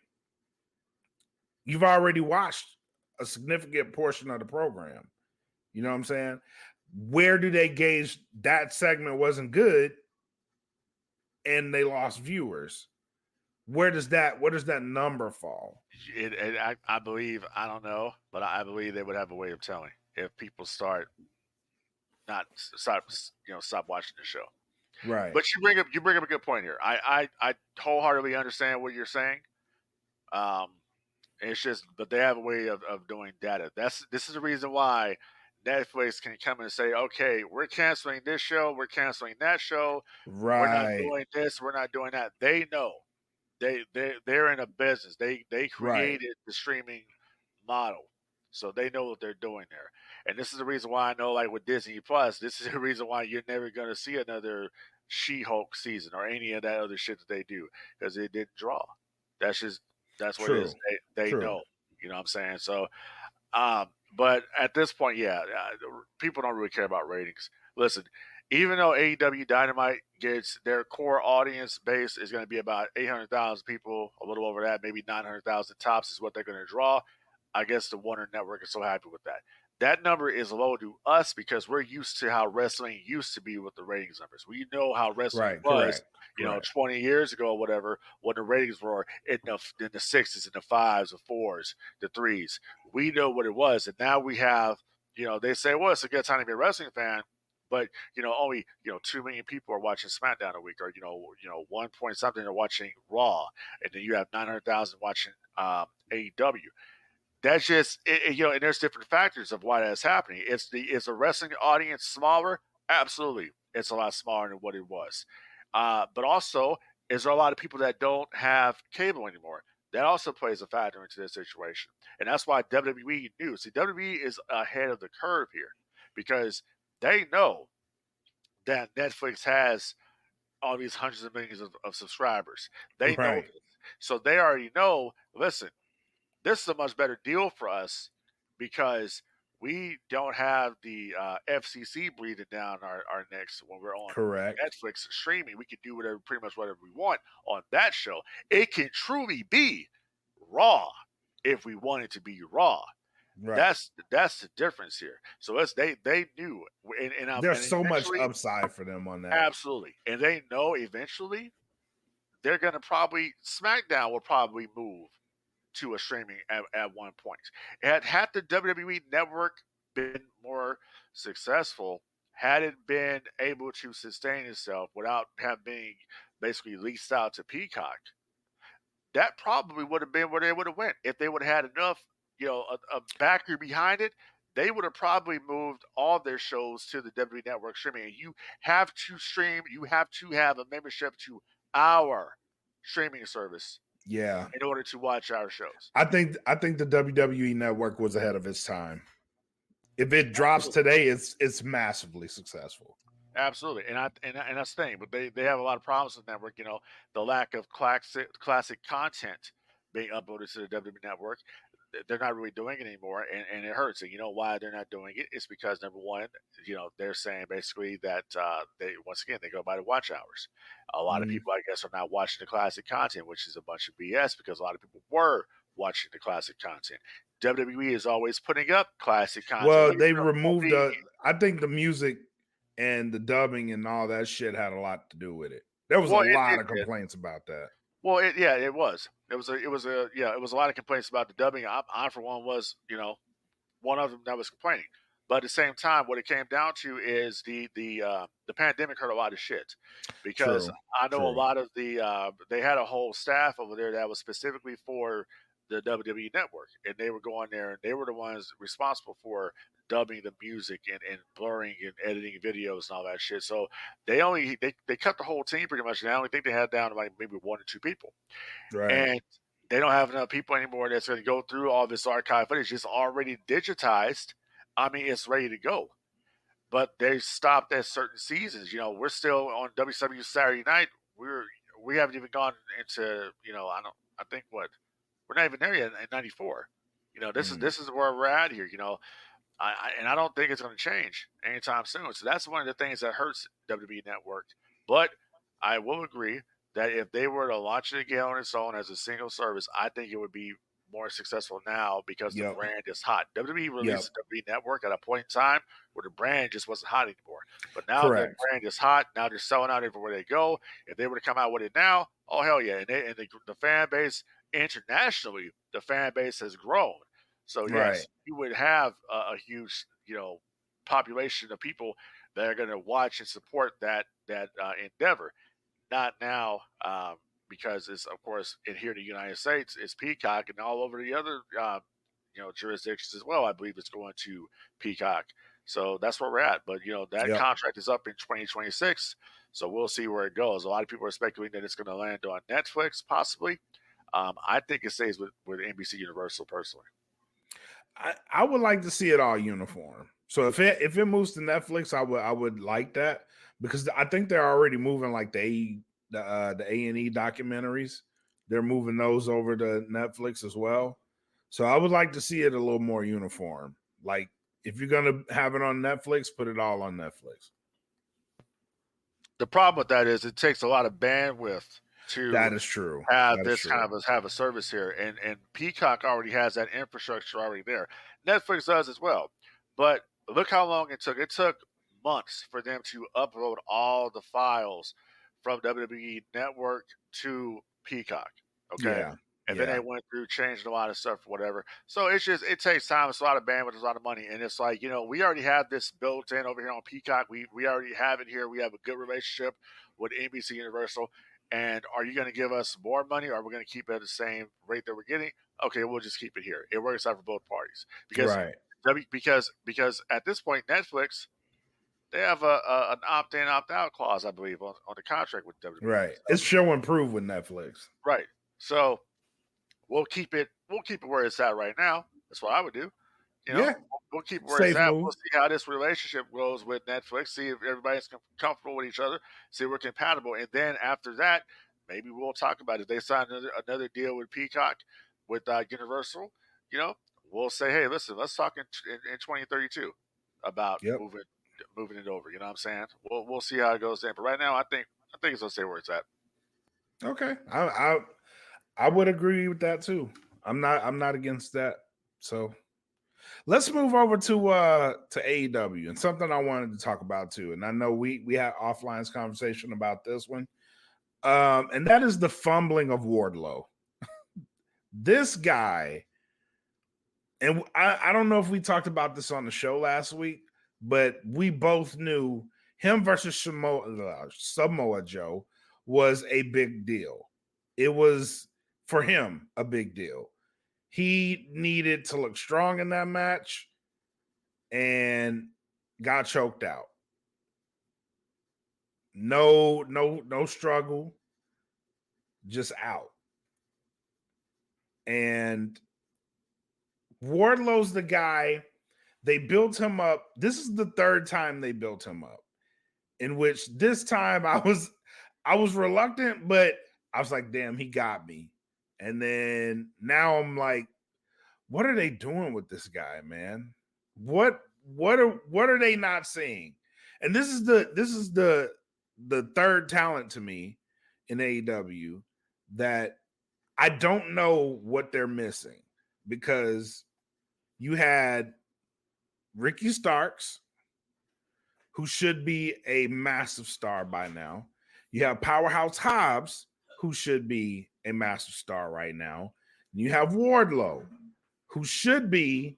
you've already watched a significant portion of the program. You know what I'm saying? Where do they gauge that segment wasn't good and they lost viewers? Where does that number fall? I believe, I don't know, but I believe they would have a way of telling if people start not stop watching the show. Right. But you bring up a good point here. I wholeheartedly understand what you're saying. It's just, but they have a way of doing data. This is the reason why Netflix can come and say, okay, we're canceling this show, we're canceling that show, we're not Right. doing this, we're not doing that. They know. They're in a business. They Right. created the streaming model, so they know what they're doing there. And this is the reason why I know, like with Disney Plus, this is the reason why you're never going to see another She-Hulk season or any of that other shit that they do, because it didn't draw. That's what it is. True. They True. know. You know what I'm saying? So, but at this point, yeah, people don't really care about ratings. Listen, even though AEW Dynamite gets their core audience base is going to be about 800,000 people, a little over that, maybe 900,000 tops is what they're going to draw. I guess the Warner Network is so happy with that. That number is low to us because we're used to how wrestling used to be with the ratings numbers. We know how wrestling was, Correct. 20 years ago or whatever, when the ratings were in the sixes, in the fives, the fours, the threes. We know what it was, and now we have, they say, well, it's a good time to be a wrestling fan, but only 2 million people are watching SmackDown a week, or 1 point something are watching Raw, and then you have 900,000 watching AEW. That's just and there's different factors of why that's happening. Is the wrestling audience smaller? Absolutely, it's a lot smaller than what it was. But also, is there a lot of people that don't have cable anymore? That also plays a factor into this situation, and that's why WWE knew. See, WWE is ahead of the curve here because they know that Netflix has all these hundreds of millions of subscribers. They know Right. this, so they already know. Listen, this is a much better deal for us because we don't have the FCC breathing down our necks when we're on Correct. Netflix streaming. We can do pretty much whatever we want on that show. It can truly be Raw if we want it to be Raw. Right. That's the difference here. So they knew, There's and so much eventually, upside for them on that. absolutely, and they know eventually they're going to probably SmackDown will probably move to a streaming at one point. Had the WWE Network been more successful, had it been able to sustain itself without having being basically leased out to Peacock, that probably would have been where they would have went if they would have had enough, a backer behind it. They would have probably moved all their shows to the WWE Network streaming. And you have to stream. You have to have a membership to our streaming service Yeah. in order to watch our shows. I think the WWE Network was ahead of its time. If it drops Absolutely. today, it's massively successful. Absolutely, and that's the thing. But they have a lot of problems with the network. The lack of classic content being uploaded to the WWE Network. They're not really doing it anymore, and it hurts. And you know why they're not doing it? It's because number one, they're saying basically that they once again they go by the watch hours. A lot of people, I guess, are not watching the classic content, which is a bunch of BS because a lot of people were watching the classic content. WWE is always putting up classic content. Well, they removed I think the music and the dubbing and all that shit had a lot to do with it. There was a lot of complaints about that. Well, it was. It was a lot of complaints about the dubbing. I for one was, one of them that was complaining. But at the same time, what it came down to is the pandemic hurt a lot of shit because I know a lot of they had a whole staff over there that was specifically for the WWE Network, and they were going there and they were the ones responsible for dubbing the music and blurring and editing videos and all that shit. So they cut the whole team pretty much. And I only think they had down to like maybe 1 or 2 people, Right. and they don't have enough people anymore that's going to go through all this archive footage. It's already digitized. I mean, it's ready to go. But they stopped at certain seasons. We're still on WCW Saturday Night. We haven't even gone into I think we're not even there yet in '94. This is where we're at here. I don't think it's going to change anytime soon. So that's one of the things that hurts WWE Network. But I will agree that if they were to launch it again on its own as a single service, I think it would be more successful now because the brand is hot. WWE released WWE Network at a point in time where the brand just wasn't hot anymore. But now the brand is hot. Now they're selling out everywhere they go. If they were to come out with it now, oh hell yeah! And the fan base internationally, the fan base has grown. So yes, you would have a huge population of people that are going to watch and support that endeavor. Not now, because it's of course in here in the United States, it's Peacock, and all over the other jurisdictions as well. I believe it's going to Peacock. So that's where we're at. But that contract is up in 2026, so we'll see where it goes. A lot of people are speculating that it's going to land on Netflix, possibly. I think it stays with NBC Universal personally. I would like to see it all uniform. So if it moves to Netflix, I would like that because I think they're already moving like the A&E documentaries. They're moving those over to Netflix as well. So I would like to see it a little more uniform. Like if you're gonna have it on Netflix, put it all on Netflix. The problem with that is it takes a lot of bandwidth to that is true. Have that this kind of have a service here, and Peacock already has that infrastructure already there. Netflix does as well, but look how long it took. It took months for them to upload all the files from WWE Network to Peacock. Okay. Yeah. And then they went through, changed a lot of stuff, whatever. So it takes time. It's a lot of bandwidth, it's a lot of money. And it's like, we already have this built in over here on Peacock. We already have it here. We have a good relationship with NBC Universal. And are you going to give us more money, or are we going to keep it at the same rate that we're getting? Okay, we'll just keep it here. It works out for both parties. Because at this point, Netflix, they have an opt-in, opt-out clause, I believe, on the contract with WWE. Right. It's show and prove with Netflix. Right. So we'll keep it where it's at right now. That's what I would do. We'll keep it where it's at. We'll see how this relationship goes with Netflix, see if everybody's comfortable with each other, see if we're compatible. And then after that, maybe we'll talk about it. If they sign another deal with Peacock, with Universal, we'll say, hey, listen, let's talk in 2032 about moving it over. You know what I'm saying? We'll see how it goes then. But right now, I think it's gonna stay where it's at. Okay. I would agree with that too. I'm not against that. So Let's move over to AEW and something I wanted to talk about too. And I know we had offline conversation about this one. And that is the fumbling of Wardlow. This guy, and I don't know if we talked about this on the show last week, but we both knew him versus Samoa Joe was a big deal. It was, for him, a big deal. He needed to look strong in that match and got choked out. No struggle, just out. And Wardlow's the guy. They built him up. This is the third time they built him up, in which this time I was reluctant, but I was like, damn, he got me. And then now I'm like, what are they doing with this guy, man? What are they not seeing? And this is the third talent to me in AEW that I don't know what they're missing, because you had Ricky Starks, who should be a massive star by now. You have Powerhouse Hobbs, who should be a massive star right now. And you have Wardlow, who should be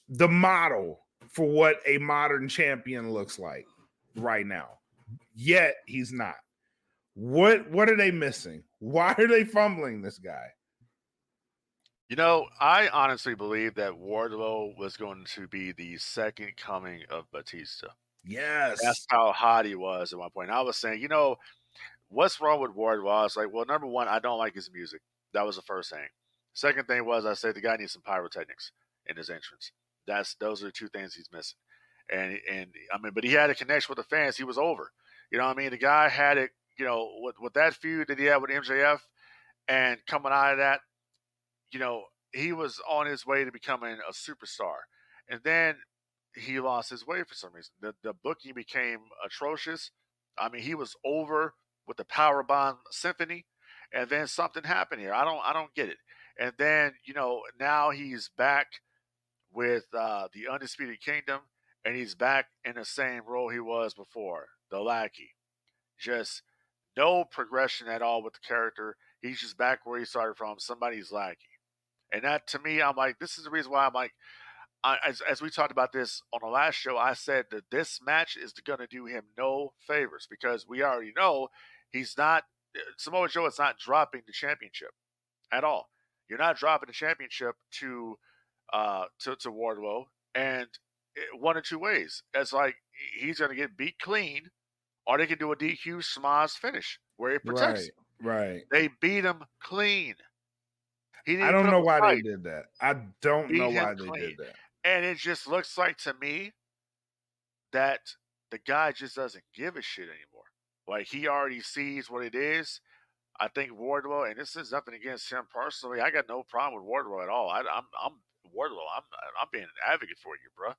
the model for what a modern champion looks like right now. Yet he's not. What are they missing? Why are they fumbling this guy? You know, I honestly believe that Wardlow was going to be the second coming of Batista. Yes. That's how hot he was at one point. I was saying, what's wrong with Wardlow? I was like, well, number one, I don't like his music. That was the first thing. Second thing was, I said the guy needs some pyrotechnics in his entrance. Those are the two things he's missing. And I mean, but he had a connection with the fans. He was over. You know what I mean? The guy had it, with that feud that he had with MJF, and coming out of that, he was on his way to becoming a superstar. And then he lost his way for some reason. The booking became atrocious. I mean, he was over with the Powerbomb Symphony, and then something happened here. I don't get it. And then, now he's back with the Undisputed Kingdom, and he's back in the same role he was before, the lackey. Just no progression at all with the character. He's just back where he started from, somebody's lackey. And that, to me, I'm like, this is the reason why I'm like, as we talked about this on the last show, I said that this match is going to do him no favors, because we already know Samoa Joe is not dropping the championship at all. You're not dropping the championship to Wardlow, and one of two ways. It's like he's going to get beat clean, or they can do a DQ schmoz finish where he protects. Right. They beat him clean. I don't know why they did that. I don't know why they did that. And it just looks like to me that the guy just doesn't give a shit anymore. Like, he already sees what it is. I think Wardlow, and this is nothing against him personally, I got no problem with Wardlow at all. I'm Wardlow. I'm being an advocate for you, bro.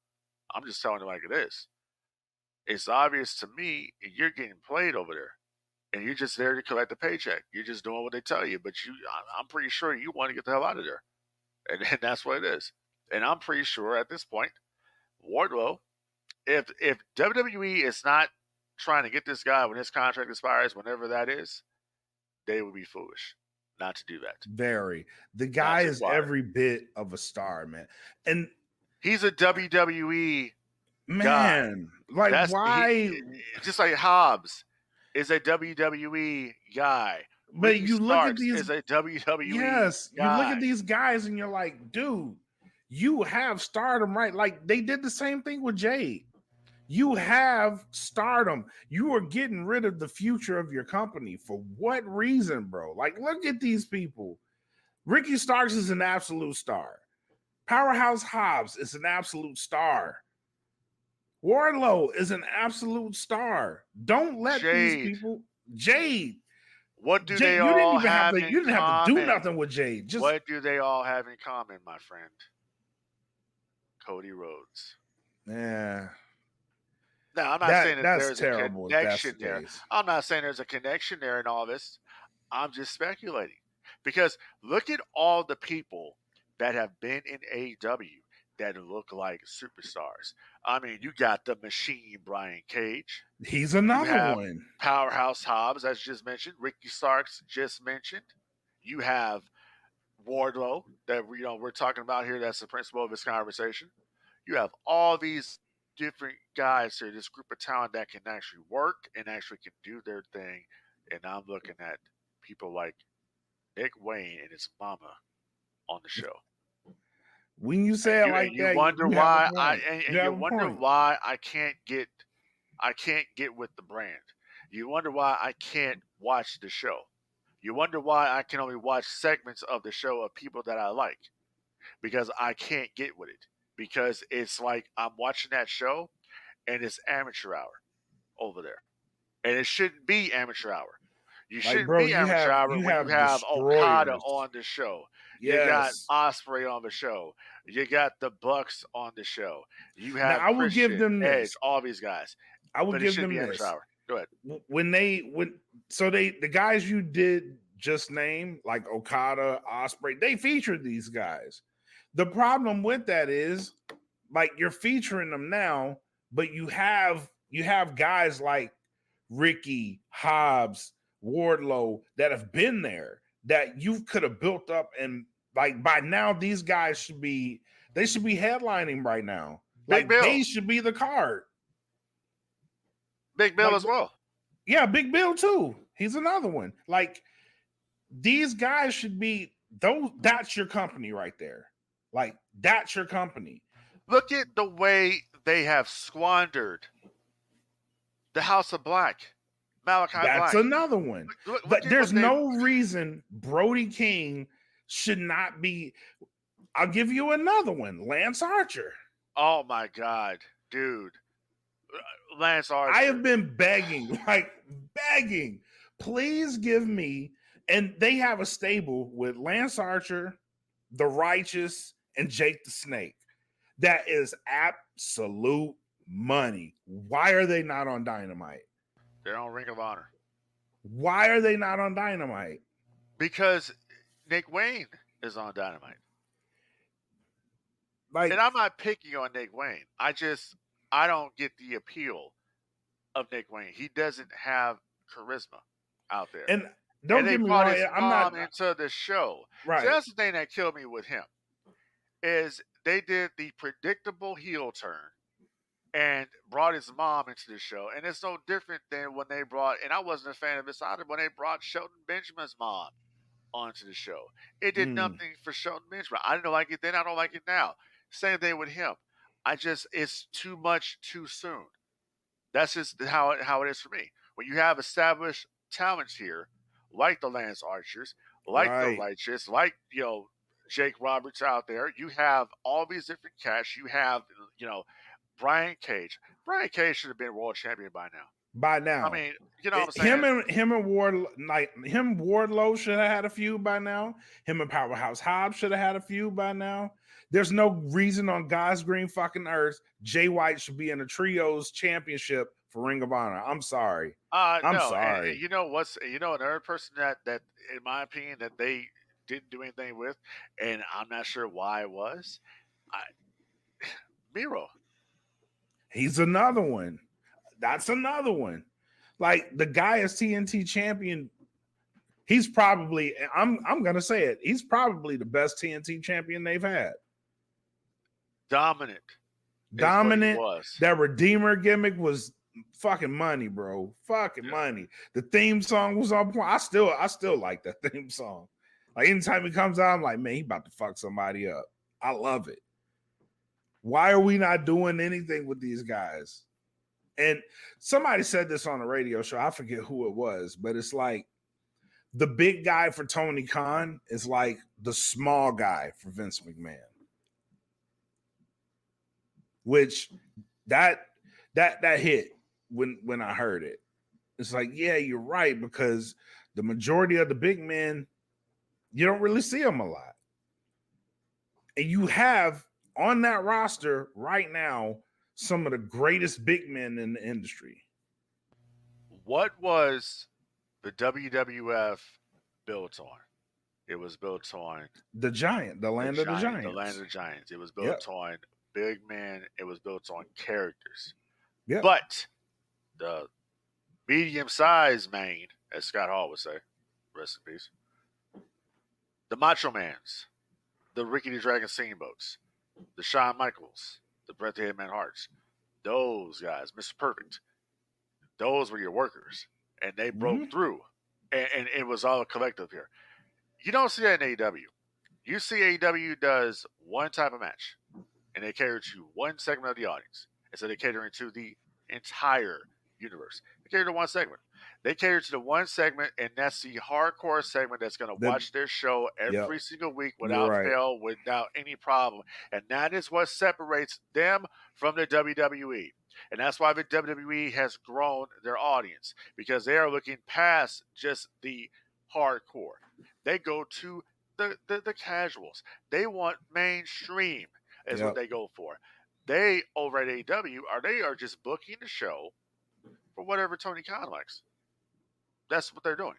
I'm just telling you like it is. It's obvious to me you're getting played over there, and you're just there to collect the paycheck. You're just doing what they tell you, but I'm pretty sure you want to get the hell out of there, and that's what it is. And I'm pretty sure at this point, Wardlow, if WWE is not trying to get this guy when his contract expires, whenever that is, they would be foolish not to do that. Very. The guy is every bit of a star, man. And he's a WWE man. Guy. Like, why? Just like Hobbs is a WWE guy. But Ricky you Starks look at these is a WWE yes, guy. You look at these guys and you're like, dude, you have stardom, right? Like, they did the same thing with Jade. You have stardom. You are getting rid of the future of your company. For what reason, bro? Like, look at these people. Ricky Starks is an absolute star. Powerhouse Hobbs is an absolute star. Wardlow is an absolute star. Don't let these people. Jade. What do they all have in common? You didn't have to do nothing with Jade. What do they all have in common, my friend? Cody Rhodes. Yeah. No, I'm not saying that there's a connection there. Case. I'm not saying there's a connection there in all this. I'm just speculating. Because look at all the people that have been in AEW. that look like superstars. I mean, you got the Machine Brian Cage. He's You another have one. Powerhouse Hobbs, as just mentioned. Ricky Starks just mentioned. You have Wardlow that we're talking about here. That's the principle of this conversation. You have all these different guys here, this group of talent that can actually work and actually can do their thing. And I'm looking at people like Nick Wayne and his mama on the show. When you say it like You that, wonder you have why a point. You you have a wonder point. why I can't get with the brand. You wonder why I can't watch the show. You wonder why I can only watch segments of the show of people that I like because I can't get with it. Because it's like I'm watching that show and it's amateur hour over there. And it shouldn't be amateur hour. You Like, shouldn't bro, be you amateur have hour when you have Okada destroyers. on the show. You got Yes. Osprey on the show. You got the Bucks on the show. You Now have I will give Christian, them Edge, this. all these guys. I will But it give shouldn't them be amateur this. hour. Go ahead. The guys you did just name, like Okada, Osprey, they featured these guys. The problem with that is, like, you're featuring them now, but you have guys like Ricky, Hobbs, Wardlow that have been there that you could have built up, and like by now these guys should be headlining right now. Big Like Bill. they should be the card. Big Bill Like, as well. yeah, Big Bill too. He's another one. Like these guys should be those. That's your company right there. Like that's your company. Look at the way they have squandered the House of Black, Malachi That's Black. another one. Look But at there's what they- no reason Brody King should not be. I'll give you another one, Lance Archer. Oh my God, dude. Lance Archer. I have been begging, please give me. And they have a stable with Lance Archer, The Righteous, and Jake the Snake. That is absolute money. Why are they not on Dynamite? They're on Ring of Honor. Why are they not on Dynamite? Because Nick Wayne is on Dynamite. Like, And I'm not picking on Nick Wayne. I don't get the appeal of Nick Wayne. He doesn't have charisma out there. and don't and they get me brought wrong, his I'm mom not into the show. right. So that's the thing that killed me with him. Is they did the predictable heel turn and brought his mom into the show. And it's no different than when they brought, and I wasn't a fan of this either, when they brought Shelton Benjamin's mom onto the show. It did nothing for Shelton Benjamin. I didn't like it then. I don't like it now. Same thing with him. It's too much too soon. That's just how it is for me. When you have established talents here, like the Lance Archers, like the Righteous, like, Jake Roberts out there, you have all these different cats. You have, Brian Cage. Brian Cage should have been world champion by now. By now. I mean, you know what I'm saying? Him and Wardlow should have had a feud by now. Him and Powerhouse Hobbs should have had a feud by now. There's no reason on God's green fucking earth Jay White should be in a trios championship for Ring of Honor. I'm sorry. I'm sorry. And you know another person that in my opinion that they didn't do anything with, and I'm not sure why it was. Miro. He's another one. That's another one. Like the guy is TNT champion. He's probably, I'm gonna say it, he's probably the best TNT champion they've had. Dominant. That Redeemer gimmick was fucking money, bro. Fucking money. The theme song was on point. I still like that theme song. Like anytime he comes out, I'm like, man, he about to fuck somebody up. I love it. Why are we not doing anything with these guys? And somebody said this on a radio show. I forget who it was, but it's like the big guy for Tony Khan is like the small guy for Vince McMahon. Which that hit when I heard it. It's like, yeah, you're right, because the majority of the big men, you don't really see them a lot. And you have on that roster right now some of the greatest big men in the industry. What was the WWF built on? It was built on The Giant, the land of the the land of Giants. the Giants. It was Yep. built on big men. It was built on characters. Yep. But the medium-sized man, as Scott Hall would say, rest in peace, the Macho Mans, the Ricky the Dragon Steamboats, the Shawn Michaels, the Bret the Hitman Harts, those guys, Mr. Perfect, those were your workers, and they broke through, and it was all a collective here. You don't see that in AEW. You see AEW does one type of match, and they cater to one segment of the audience instead of catering to the entire universe. They cater to one segment. They cater to the one segment, and that's the hardcore segment that's going to watch their show every single week without fail, without any problem. And that is what separates them from the WWE. And that's why the WWE has grown their audience, because they are looking past just the hardcore. They go to the casuals. They want mainstream is what they go for. They, over at AEW, are just booking the show for whatever Tony Khan likes. That's what they're doing.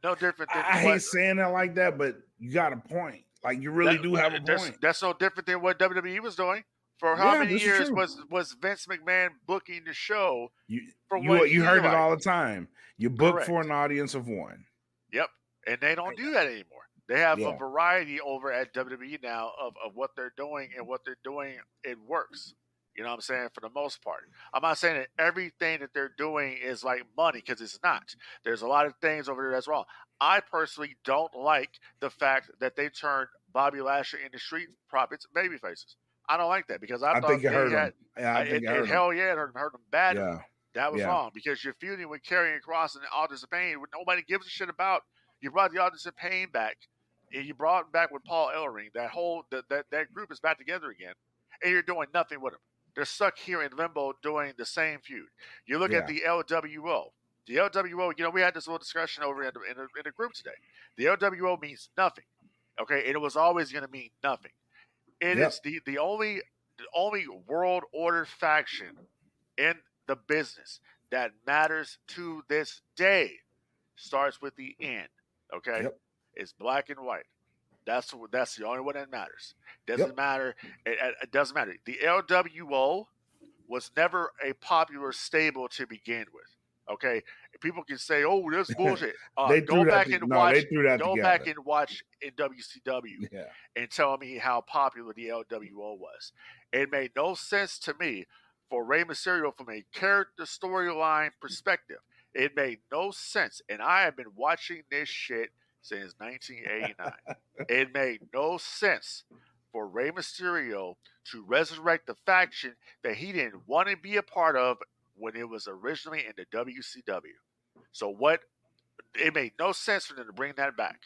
No different than I hate saying that like that, but you got a point. Like, you really do have a point. That's no different than what WWE was doing. For how many years was Vince McMahon booking the show? You heard it all the time. You book for an audience of one. Yep. And they don't do that anymore. They have a variety over at WWE now of what they're doing, and what they're doing, it works. You know what I'm saying? For the most part. I'm not saying that everything that they're doing is like money, because it's not. There's a lot of things over there that's wrong. I personally don't like the fact that they turned Bobby Lashley into Street Profits baby faces. I don't like that, because I thought think it hurt him. Yeah, I think it hurt him. Hell yeah, it hurt him bad. Yeah. That was wrong, because you're feuding with Karrion Kross and Authors of Pain, what nobody gives a shit about. You brought the Authors of Pain back. And you brought him back with Paul Ellering. That whole that group is back together again, and you're doing nothing with them. They're stuck here in limbo doing the same feud. You look at the LWO. The LWO, we had this little discussion over in the group today. The LWO means nothing, okay? And it was always going to mean nothing. It is the only world order faction in the business that matters to this day. Starts with the N, okay? Yep. It's black and white. That's the only one that matters. Doesn't matter. It doesn't matter. The LWO was never a popular stable to begin with. Okay, people can say, "Oh, that's bullshit." Go back and watch in WCW and tell me how popular the LWO was. It made no sense to me for Rey Mysterio from a character storyline perspective. It made no sense, and I have been watching this shit since 1989. It made no sense for Rey Mysterio to resurrect the faction that he didn't want to be a part of when it was originally in the WCW. So it made no sense for them to bring that back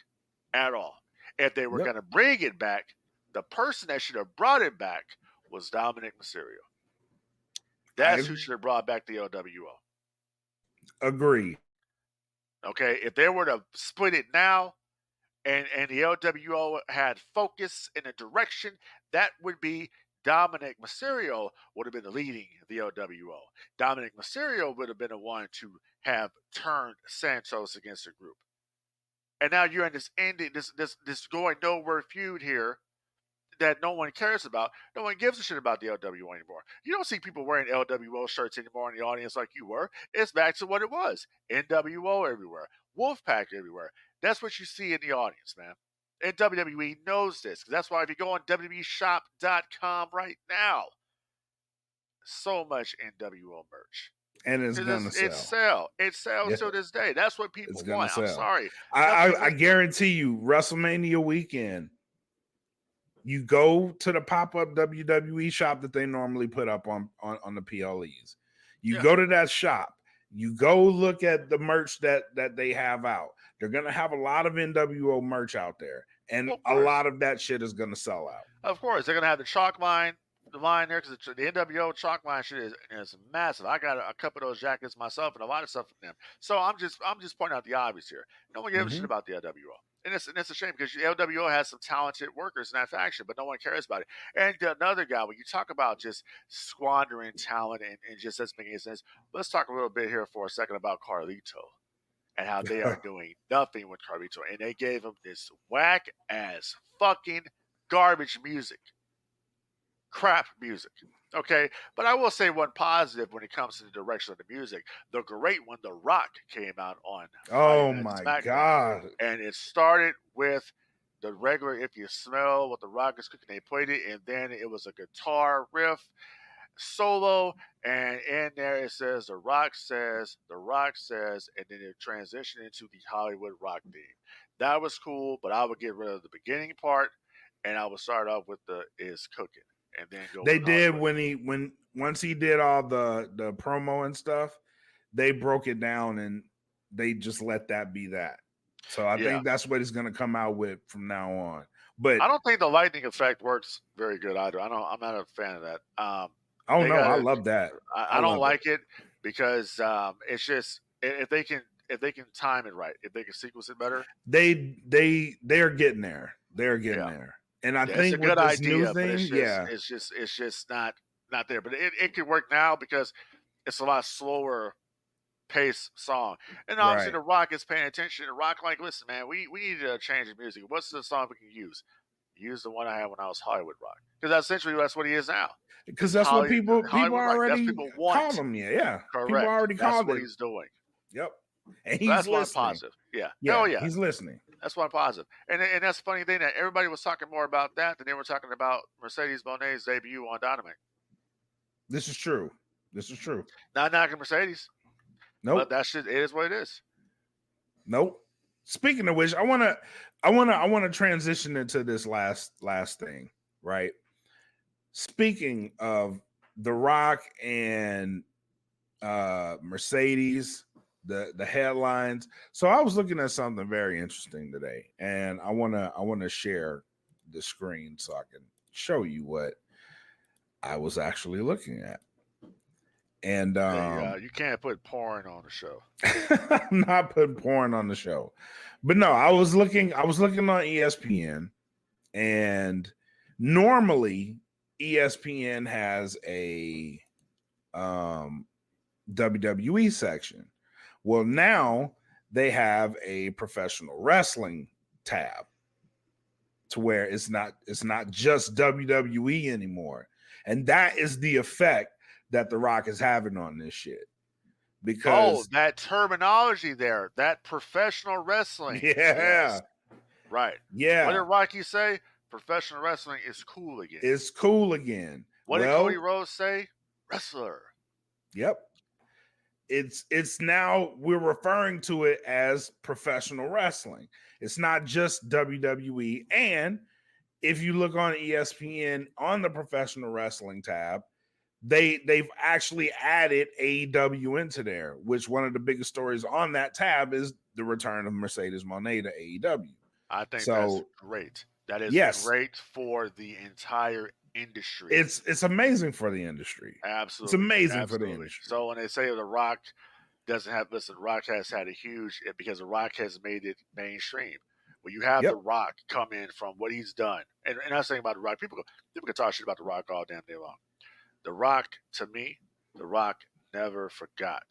at all. If they were going to bring it back, the person that should have brought it back was Dominic Mysterio. That's who should have brought back the LWO. Agree. Okay, if they were to split it now, and the LWO had focus in a direction, that would be Dominic Mysterio would have been leading the LWO. Dominic Mysterio would have been the one to have turned Santos against the group. And now you're in this going nowhere feud here that no one cares about. No one gives a shit about the LWO anymore. You don't see people wearing LWO shirts anymore in the audience like you were. It's back to what it was. NWO everywhere. Wolfpack everywhere. That's what you see in the audience, man. And WWE knows this. That's why if you go on WWEshop.com right now, so much NWO merch. And it's going to sell. It sells to this day. That's what people want. I'm sorry. I guarantee you, WrestleMania weekend, you go to the pop-up WWE shop that they normally put up on the PLEs. You go to that shop. You go look at the merch that they have out. They're going to have a lot of NWO merch out there. And a lot of that shit is going to sell out. Of course. They're going to have the chalk line there, because the NWO chalk line shit is massive. I got a couple of those jackets myself and a lot of stuff from them. So I'm just pointing out the obvious here. No one gives a shit about the LWO. And it's a shame, because the LWO has some talented workers in that faction, but no one cares about it. And another guy, when you talk about just squandering talent and just doesn't make any sense, let's talk a little bit here for a second about Carlito and how they are doing nothing with Carlito. And they gave him this whack ass fucking garbage music. Crap music. Okay, but I will say one positive when it comes to the direction of the music. The great one, The Rock, came out on Friday Night my SmackDown, God. and it started with the regular "If You Smell What the Rock Is Cooking." They played it, and then it was a guitar riff solo, and in there it says "The Rock says," and then it transitioned into the Hollywood Rock theme. That was cool, but I would get rid of the beginning part, and I would start off with the "Is Cooking." And then go. They did once he did all the promo and stuff, they broke it down and they just let that be that. So I think that's what he's going to come out with from now on. But I don't think the lightning effect works very good either. I'm not a fan of that. I love that. I don't like it because it's just if they can time it right, if they can sequence it better, they're getting there. They're getting there. And I think it's a good idea, new thing, it's just not there. But it could work now because it's a lot slower pace song. And obviously The Rock is paying attention. The Rock like, listen, man, we need to change the music. What's the song we can use? Use the one I had when I was Hollywood Rock. Because that's what he is now. Because that's what people already people want. Call him. Yeah. Correct. People already called him. That's what he's doing. Yep. And he's that's listening. One positive. Yeah. Yeah. He's listening. That's one positive. And that's the funny thing that everybody was talking more about that than they were talking about Mercedes Moné's debut on Dynamite. This is true. Not knocking Mercedes. Nope. But that shit, it is what it is. Nope. Speaking of which, I wanna transition into this last thing, right? Speaking of The Rock and Mercedes, the headlines. So I was looking at something very interesting today, and I wanna share the screen so I can show you what I was actually looking at. And you can't put porn on the show. I'm not putting porn on the show. But no, I was looking on ESPN, and normally ESPN has a WWE section. Well, now they have a professional wrestling tab to where it's not just WWE anymore. And that is the effect that The Rock is having on this shit. Because that terminology there, that professional wrestling. Yeah. Yes. Right. Yeah. What did Rocky say? Professional wrestling is cool again. It's cool again. What did Cody Rhodes say? Wrestler. Yep. It's now we're referring to it as professional wrestling. It's not just WWE. And if you look on ESPN on the professional wrestling tab, they've actually added AEW into there, which one of the biggest stories on that tab is the return of Mercedes Moné to AEW. I think that's great. That is great for the entire industry. It's amazing for the industry. Absolutely. It's amazing for the industry. So when they say The Rock doesn't have, listen, Rock has had a huge, because The Rock has made it mainstream. When you have The Rock come in from what he's done, and I was saying about The Rock, people can talk shit about The Rock all damn day long. The Rock, to me, The Rock never forgot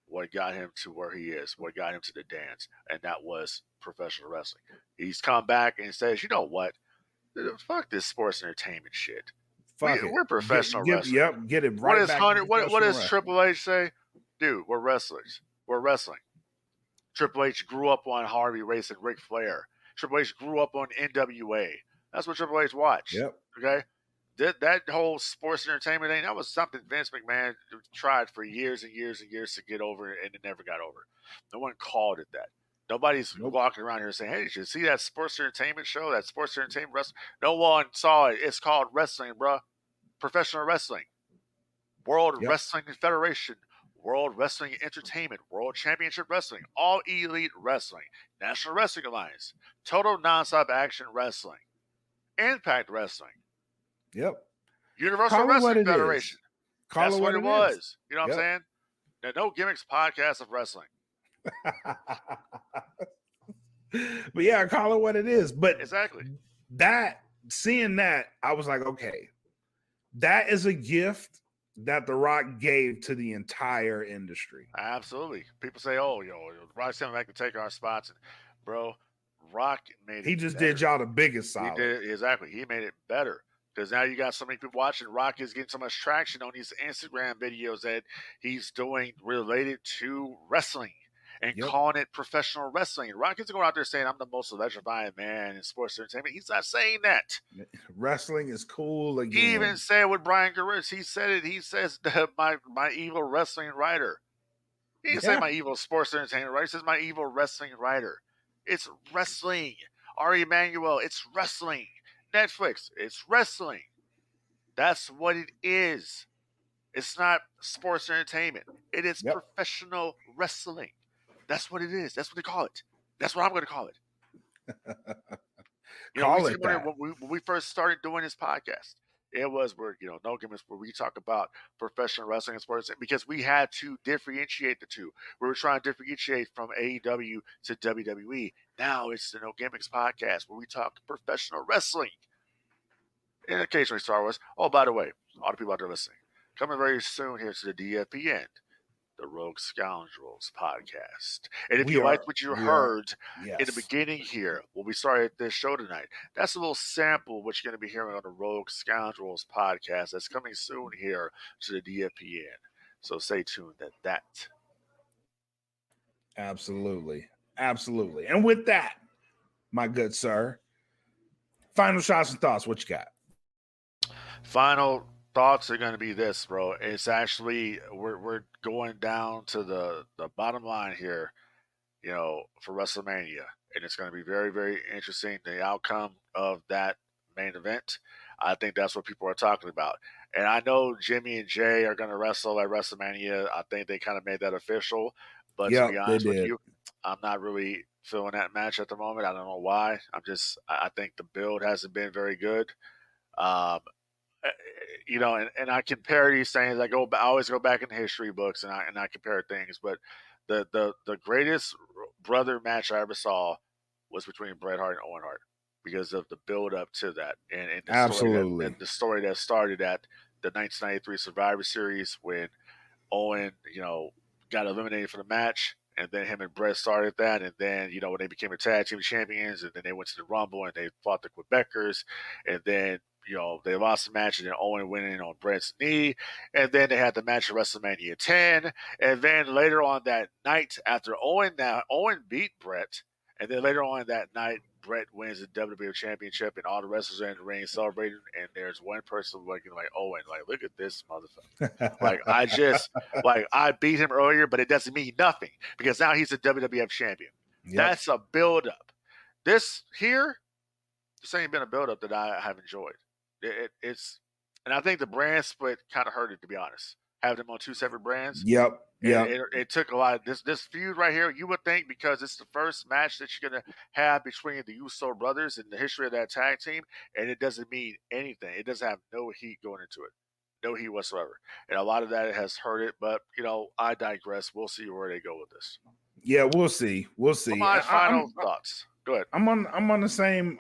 what got him to where he is, what got him to the dance, and that was professional wrestling. He's come back and says, you know what? Fuck this sports entertainment shit. We're professional wrestlers. Yep, get it right. What does Triple H say? Dude, we're wrestlers. We're wrestling. Triple H grew up on Harvey Race and Ric Flair. Triple H grew up on NWA. That's what Triple H watched. Yep. Okay? That whole sports entertainment thing, that was something Vince McMahon tried for years and years and years to get over, and it never got over. No one called it that. Nobody's walking around here saying, hey, did you see that sports entertainment show, that sports entertainment wrestling? No one saw it. It's called wrestling, bruh. Professional wrestling. World Wrestling Federation. World Wrestling Entertainment. World Championship Wrestling. All Elite Wrestling. National Wrestling Alliance. Total Nonstop Action Wrestling. Impact Wrestling. Yep. Universal Wrestling Federation. That's what it was. You know what I'm saying? The No Gimmicks podcast of wrestling. But yeah, call it what it is. But exactly seeing that, I was like, okay, that is a gift that The Rock gave to the entire industry. Absolutely. People say, "Oh, Rock's coming back to take our spots," and bro, Rock made it. He just better. did y'all the biggest He solid. did it, exactly. He made it better because now you got so many people watching. Rock is getting so much traction on these Instagram videos that he's doing related to wrestling and calling it professional wrestling. Rock isn't going out there saying, "I'm the most electrifying man in sports entertainment." He's not saying that. Wrestling is cool again. He even said with Brian Garris, he said it. He says my evil wrestling writer. He didn't say my evil sports entertainment writer. He says my evil wrestling writer. It's wrestling. Ari Emanuel, it's wrestling. Netflix, it's wrestling. That's what it is. It's not sports entertainment. It is professional wrestling. That's what it is. That's what they call it. That's what I'm going to call it. When we first started doing this podcast, it was where, no gimmicks, where we talk about professional wrestling and sports, because we had to differentiate the two. We were trying to differentiate from AEW to WWE. Now it's the No Gimmicks podcast where we talk professional wrestling and occasionally Star Wars. Oh, by the way, all the people out there listening, coming very soon here to the DFPN, the Rogue Scoundrels podcast. And if you like what you heard in the beginning here, when we started this show tonight, that's a little sample of what you're going to be hearing on the Rogue Scoundrels podcast that's coming soon here to the DFPN. So stay tuned at that. Absolutely. Absolutely. And with that, my good sir, final shots and thoughts. What you got? Final thoughts are going to be this, bro. It's actually, we're going down to the bottom line here, for WrestleMania. And it's going to be very, very interesting, the outcome of that main event. I think that's what people are talking about. And I know Jimmy and Jay are going to wrestle at WrestleMania. I think they kind of made that official. But to be honest with you, I'm not really feeling that match at the moment. I don't know why. I think the build hasn't been very good. And I compare these things. I always go back in history books and I compare things. But the greatest brother match I ever saw was between Bret Hart and Owen Hart, because of the build up to that and the absolutely story that started at the 1993 Survivor Series when Owen got eliminated from the match. And then him and Bret started that. And then, when they became a tag team champions, and then they went to the Rumble and they fought the Quebecers. And then, they lost the match, and then Owen went in on Bret's knee. And then they had the match at WrestleMania 10. And then later on that night, after Owen beat Bret, and then later on that night, Bret wins the WWE Championship, and all the wrestlers are in the ring celebrating. And there's one person looking like Owen, like, look at this motherfucker. I beat him earlier, but it doesn't mean nothing because now he's a WWF champion. Yep. That's a build-up. This ain't been a build-up that I have enjoyed. It's, and I think the brand split kind of hurt it, to be honest. Having them on two separate brands. Yep. Yeah, it took a lot. This feud right here, you would think, because it's the first match that you're gonna have between the Uso brothers in the history of that tag team, and it doesn't mean anything. It doesn't have no heat going into it, no heat whatsoever, and a lot of that has hurt it. But I digress. We'll see where they go with this. Yeah, we'll see. We'll see. My final thoughts. Go ahead. I'm on the same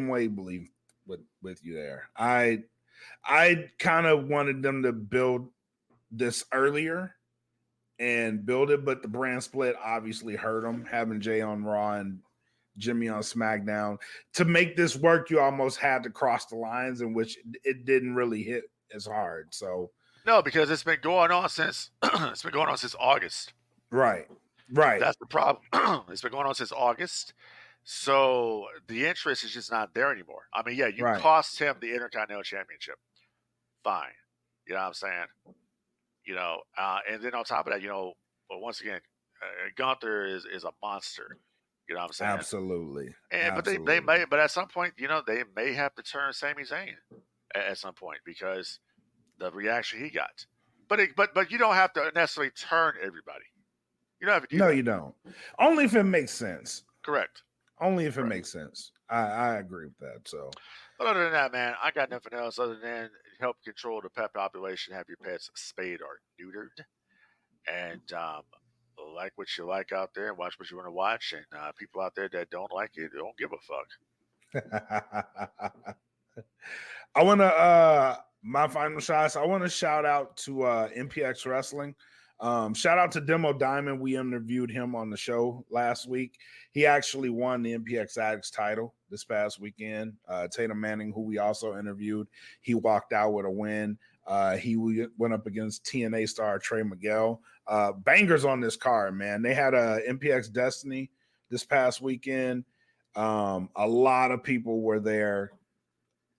wavelength with you there. I kind of wanted them to build this earlier and build it, but the brand split obviously hurt them. Having Jay on Raw and Jimmy on SmackDown, to make this work, you almost had to cross the lines, in which it didn't really hit as hard. So no, because it's been going on since August. Right. That's the problem. It's been going on since August. So the interest is just not there anymore. I mean, yeah, you cost him the Intercontinental Championship. Fine. You know what I'm saying? And then on top of that, but once again, Gunther is a monster. You know what I'm saying? Absolutely. But at some point, they may have to turn Sami Zayn at some point because the reaction he got. But you don't have to necessarily turn everybody. You don't have to do that. You don't. Only if it makes sense. Correct. Only if it makes sense. I agree with that. So, but other than that, man, I got nothing else other than help control the pet population. Have your pets spayed or neutered, and like what you like out there, and watch what you want to watch. And people out there that don't like it, don't give a fuck. I want to my final shots. I want to shout out to MPX Wrestling. Shout out to Demo Diamond. We interviewed him on the show last week. He actually won the MPX Addicts title this past weekend. Tatum Manning, who we also interviewed, he walked out with a win. He went up against TNA star Trey Miguel. Bangers on this card, man. They had a MPX Destiny this past weekend. A lot of people were there.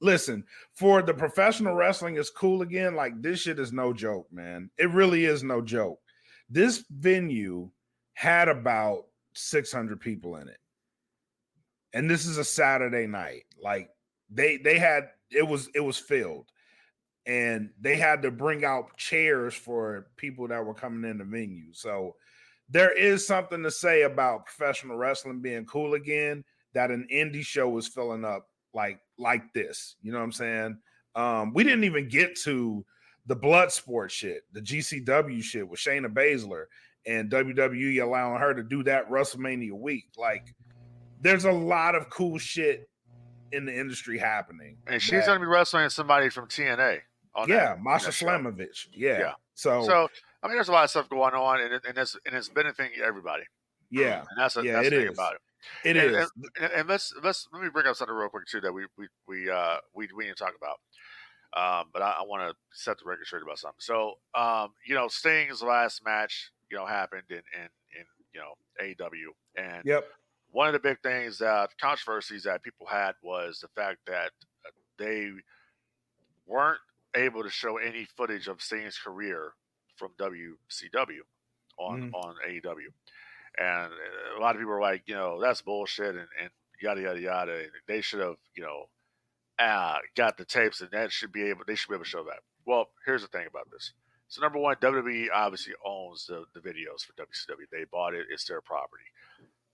Listen, for the professional wrestling is cool again. Like, this shit is no joke, man. It really is no joke. This venue had about 600 people in it. And this is a Saturday night. Like, they had, it was filled. And they had to bring out chairs for people that were coming in the venue. So there is something to say about professional wrestling being cool again, that an indie show is filling up like this. You know what I'm saying? We didn't even get to the blood sport shit, the GCW shit with Shayna Baszler and WWE allowing her to do that WrestleMania week. Like, there's a lot of cool shit in the industry happening. And she's going to be wrestling somebody from TNA. Masha Slamovich. Yeah. So I mean, there's a lot of stuff going on, and it's benefiting everybody. Yeah, and that's the thing about it. It is. And let me bring up something real quick too that we need to talk about. But I want to set the record straight about something. So, Sting's last match, happened in AEW, and one of the big things controversies that people had was the fact that they weren't able to show any footage of Sting's career from WCW on AEW. And a lot of people were like, that's bullshit and yada, yada, yada. And they should have, got the tapes, and they should be able to show that. Well, here's the thing about this. So number one, WWE obviously owns the videos for WCW. They bought it. It's their property.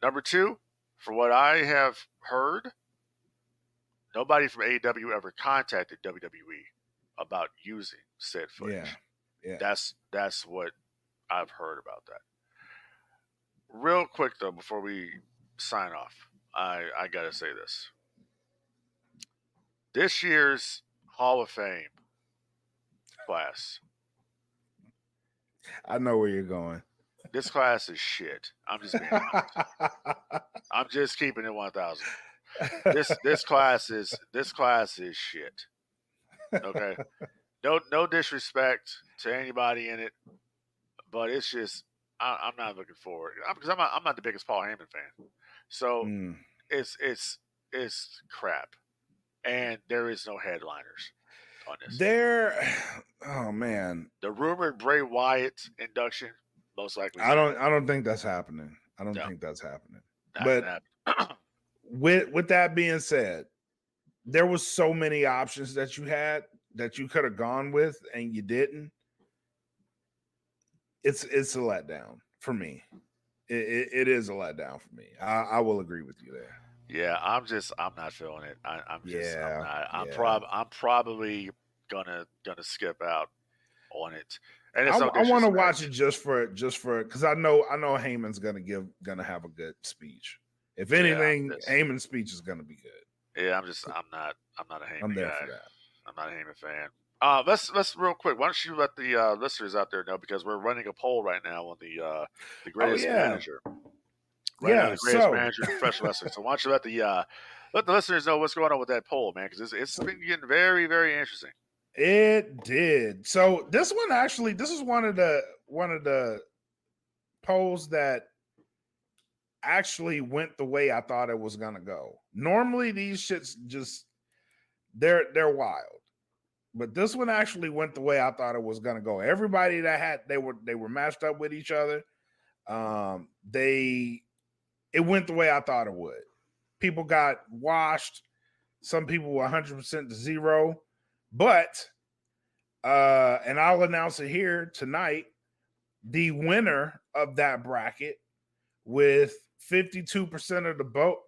Number two, for what I have heard, nobody from AEW ever contacted WWE about using said footage. Yeah. That's what I've heard about that. Real quick though, before we sign off, I gotta say this. This year's Hall of Fame class. I know where you're going. This class is shit. I'm just being honest. I'm just keeping it 1,000. This class is shit. Okay. No disrespect to anybody in it, but it's just I'm not looking forward because I'm not the biggest Paul Heyman fan. So it's crap, and there is no headliners on this. Oh man, the rumored Bray Wyatt induction most likely. I don't think that's happening. I don't think that's happening. But with that being said, there was so many options that you had that you could have gone with and you didn't. It's a letdown for me. It is a letdown for me. I will agree with you there. Yeah, I'm not feeling it. I'm probably gonna skip out on it. And it's I want to watch it just for because I know Heyman's gonna have a good speech. If anything, Heyman's speech is gonna be good. Yeah, I'm not a Heyman I'm there guy. for that. I'm not a Heyman fan. Let's real quick. Why don't you let the listeners out there know, because we're running a poll right now on the greatest manager. The greatest manager in professional wrestling. So why don't you let the listeners know what's going on with that poll, man? Because it's been getting very, very interesting. It did. So this is one of the polls that actually went the way I thought it was gonna go. Normally these shits just they're wild. But this one actually went the way I thought it was gonna go. Everybody that they were matched up with each other. It went the way I thought it would. People got washed. Some people were 100% to 0. But and I'll announce it here tonight. The winner of that bracket with 52% of the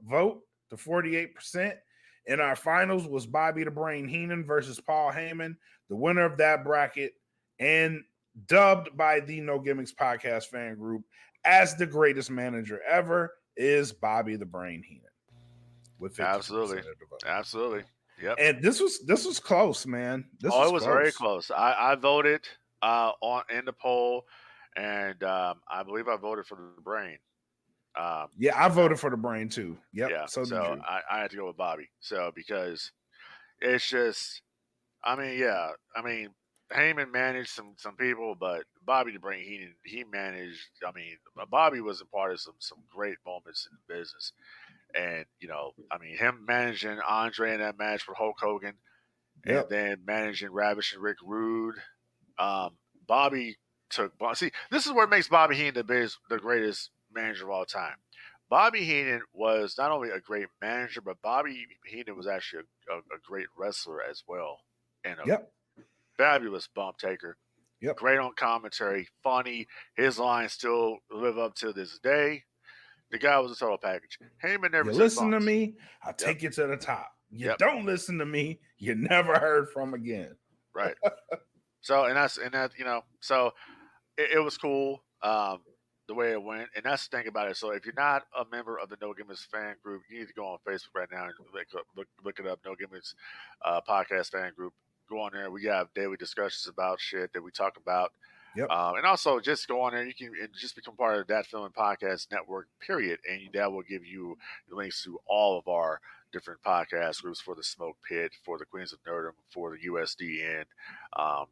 vote to 48%. In our finals was Bobby the Brain Heenan versus Paul Heyman. The winner of that bracket, and dubbed by the No Gimmicks podcast fan group as the greatest manager ever, is Bobby the Brain Heenan. With 50% of the vote. Absolutely. Yep. And this was close, man. It was very close. I voted in the poll, and I believe I voted for the brain. Yeah, I voted for the brain too. Yep. Yeah. So did you. I had to go with Bobby. So because it's just, I mean, yeah, I mean, Heyman managed some people, but Bobby the Brain he managed. I mean, Bobby was a part of some great moments in the business, and I mean, him managing Andre in that match with Hulk Hogan, and then managing Ravishing Rick Rude. Bobby took. See, this is what makes Bobby Heenan the greatest manager of all time. Bobby Heenan was not only a great manager, but Bobby Heenan was actually a great wrestler as well, and a fabulous bump taker. Yep. Great on commentary, funny. His lines still live up to this day. The guy was a total package. Heyman never you took listen bumps. to me, I'll take you to the top. You don't listen to me, you're never heard from again. Right. So it was cool. The way it went, and that's the thing about it. So if you're not a member of the No Gimmicks fan group, you need to go on Facebook right now and look it up. No Gimmicks podcast fan group. Go on there. We have daily discussions about shit that we talk about. Yep. And also just go on there. You can just become part of that Film and Podcast Network. Period. And that will give you the links to all of our different podcast groups for the Smoke Pit, for the Queens of Nerdom, for the USDN.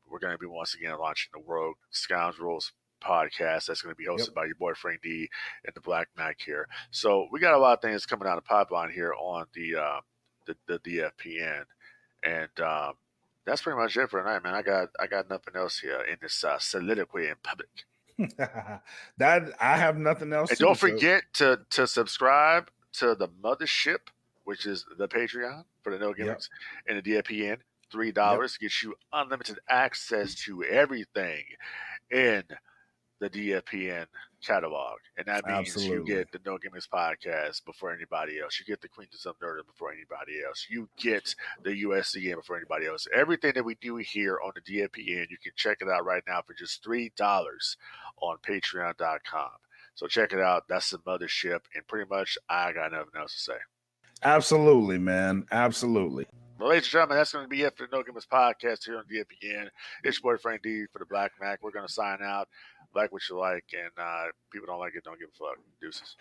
We're going to be once again launching the Rogue Scoundrels podcast that's going to be hosted by your boy Frank D and the Black Mac here. So we got a lot of things coming out of the pipeline here on the DFPN, and that's pretty much it for tonight, man. I got nothing else here in this soliloquy in public. That I have nothing else. And don't forget to subscribe to the mothership, which is the Patreon for the No Gimmicks and the DFPN. $3 gets you unlimited access to everything in the DFPN catalog, and that means you get the No Gimmicks podcast before anybody else. You get the Queens of Nerdom before anybody else. You get the USC before anybody else. Everything that we do here on the DFPN, you can check it out right now for just $3 on Patreon.com. So check it out. That's the mothership, and pretty much I got nothing else to say. Absolutely, man. Absolutely. Well, ladies and gentlemen, that's going to be it for the No Gimmicks podcast here on DFPN. It's your boy Frank D for the Black Mac. We're going to sign out. Like what you like, and people don't like it, don't give a fuck. Deuces.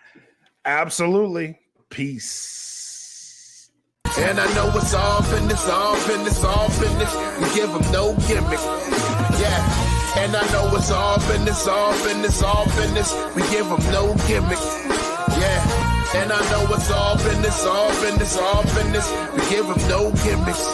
Absolutely. Peace. And I know it's all business, all business, all business. We give them no gimmick. Yeah. And I know it's all business, all business, all business. We give them no gimmick. Yeah. And I know it's all business, all business, all business. We give them no gimmicks.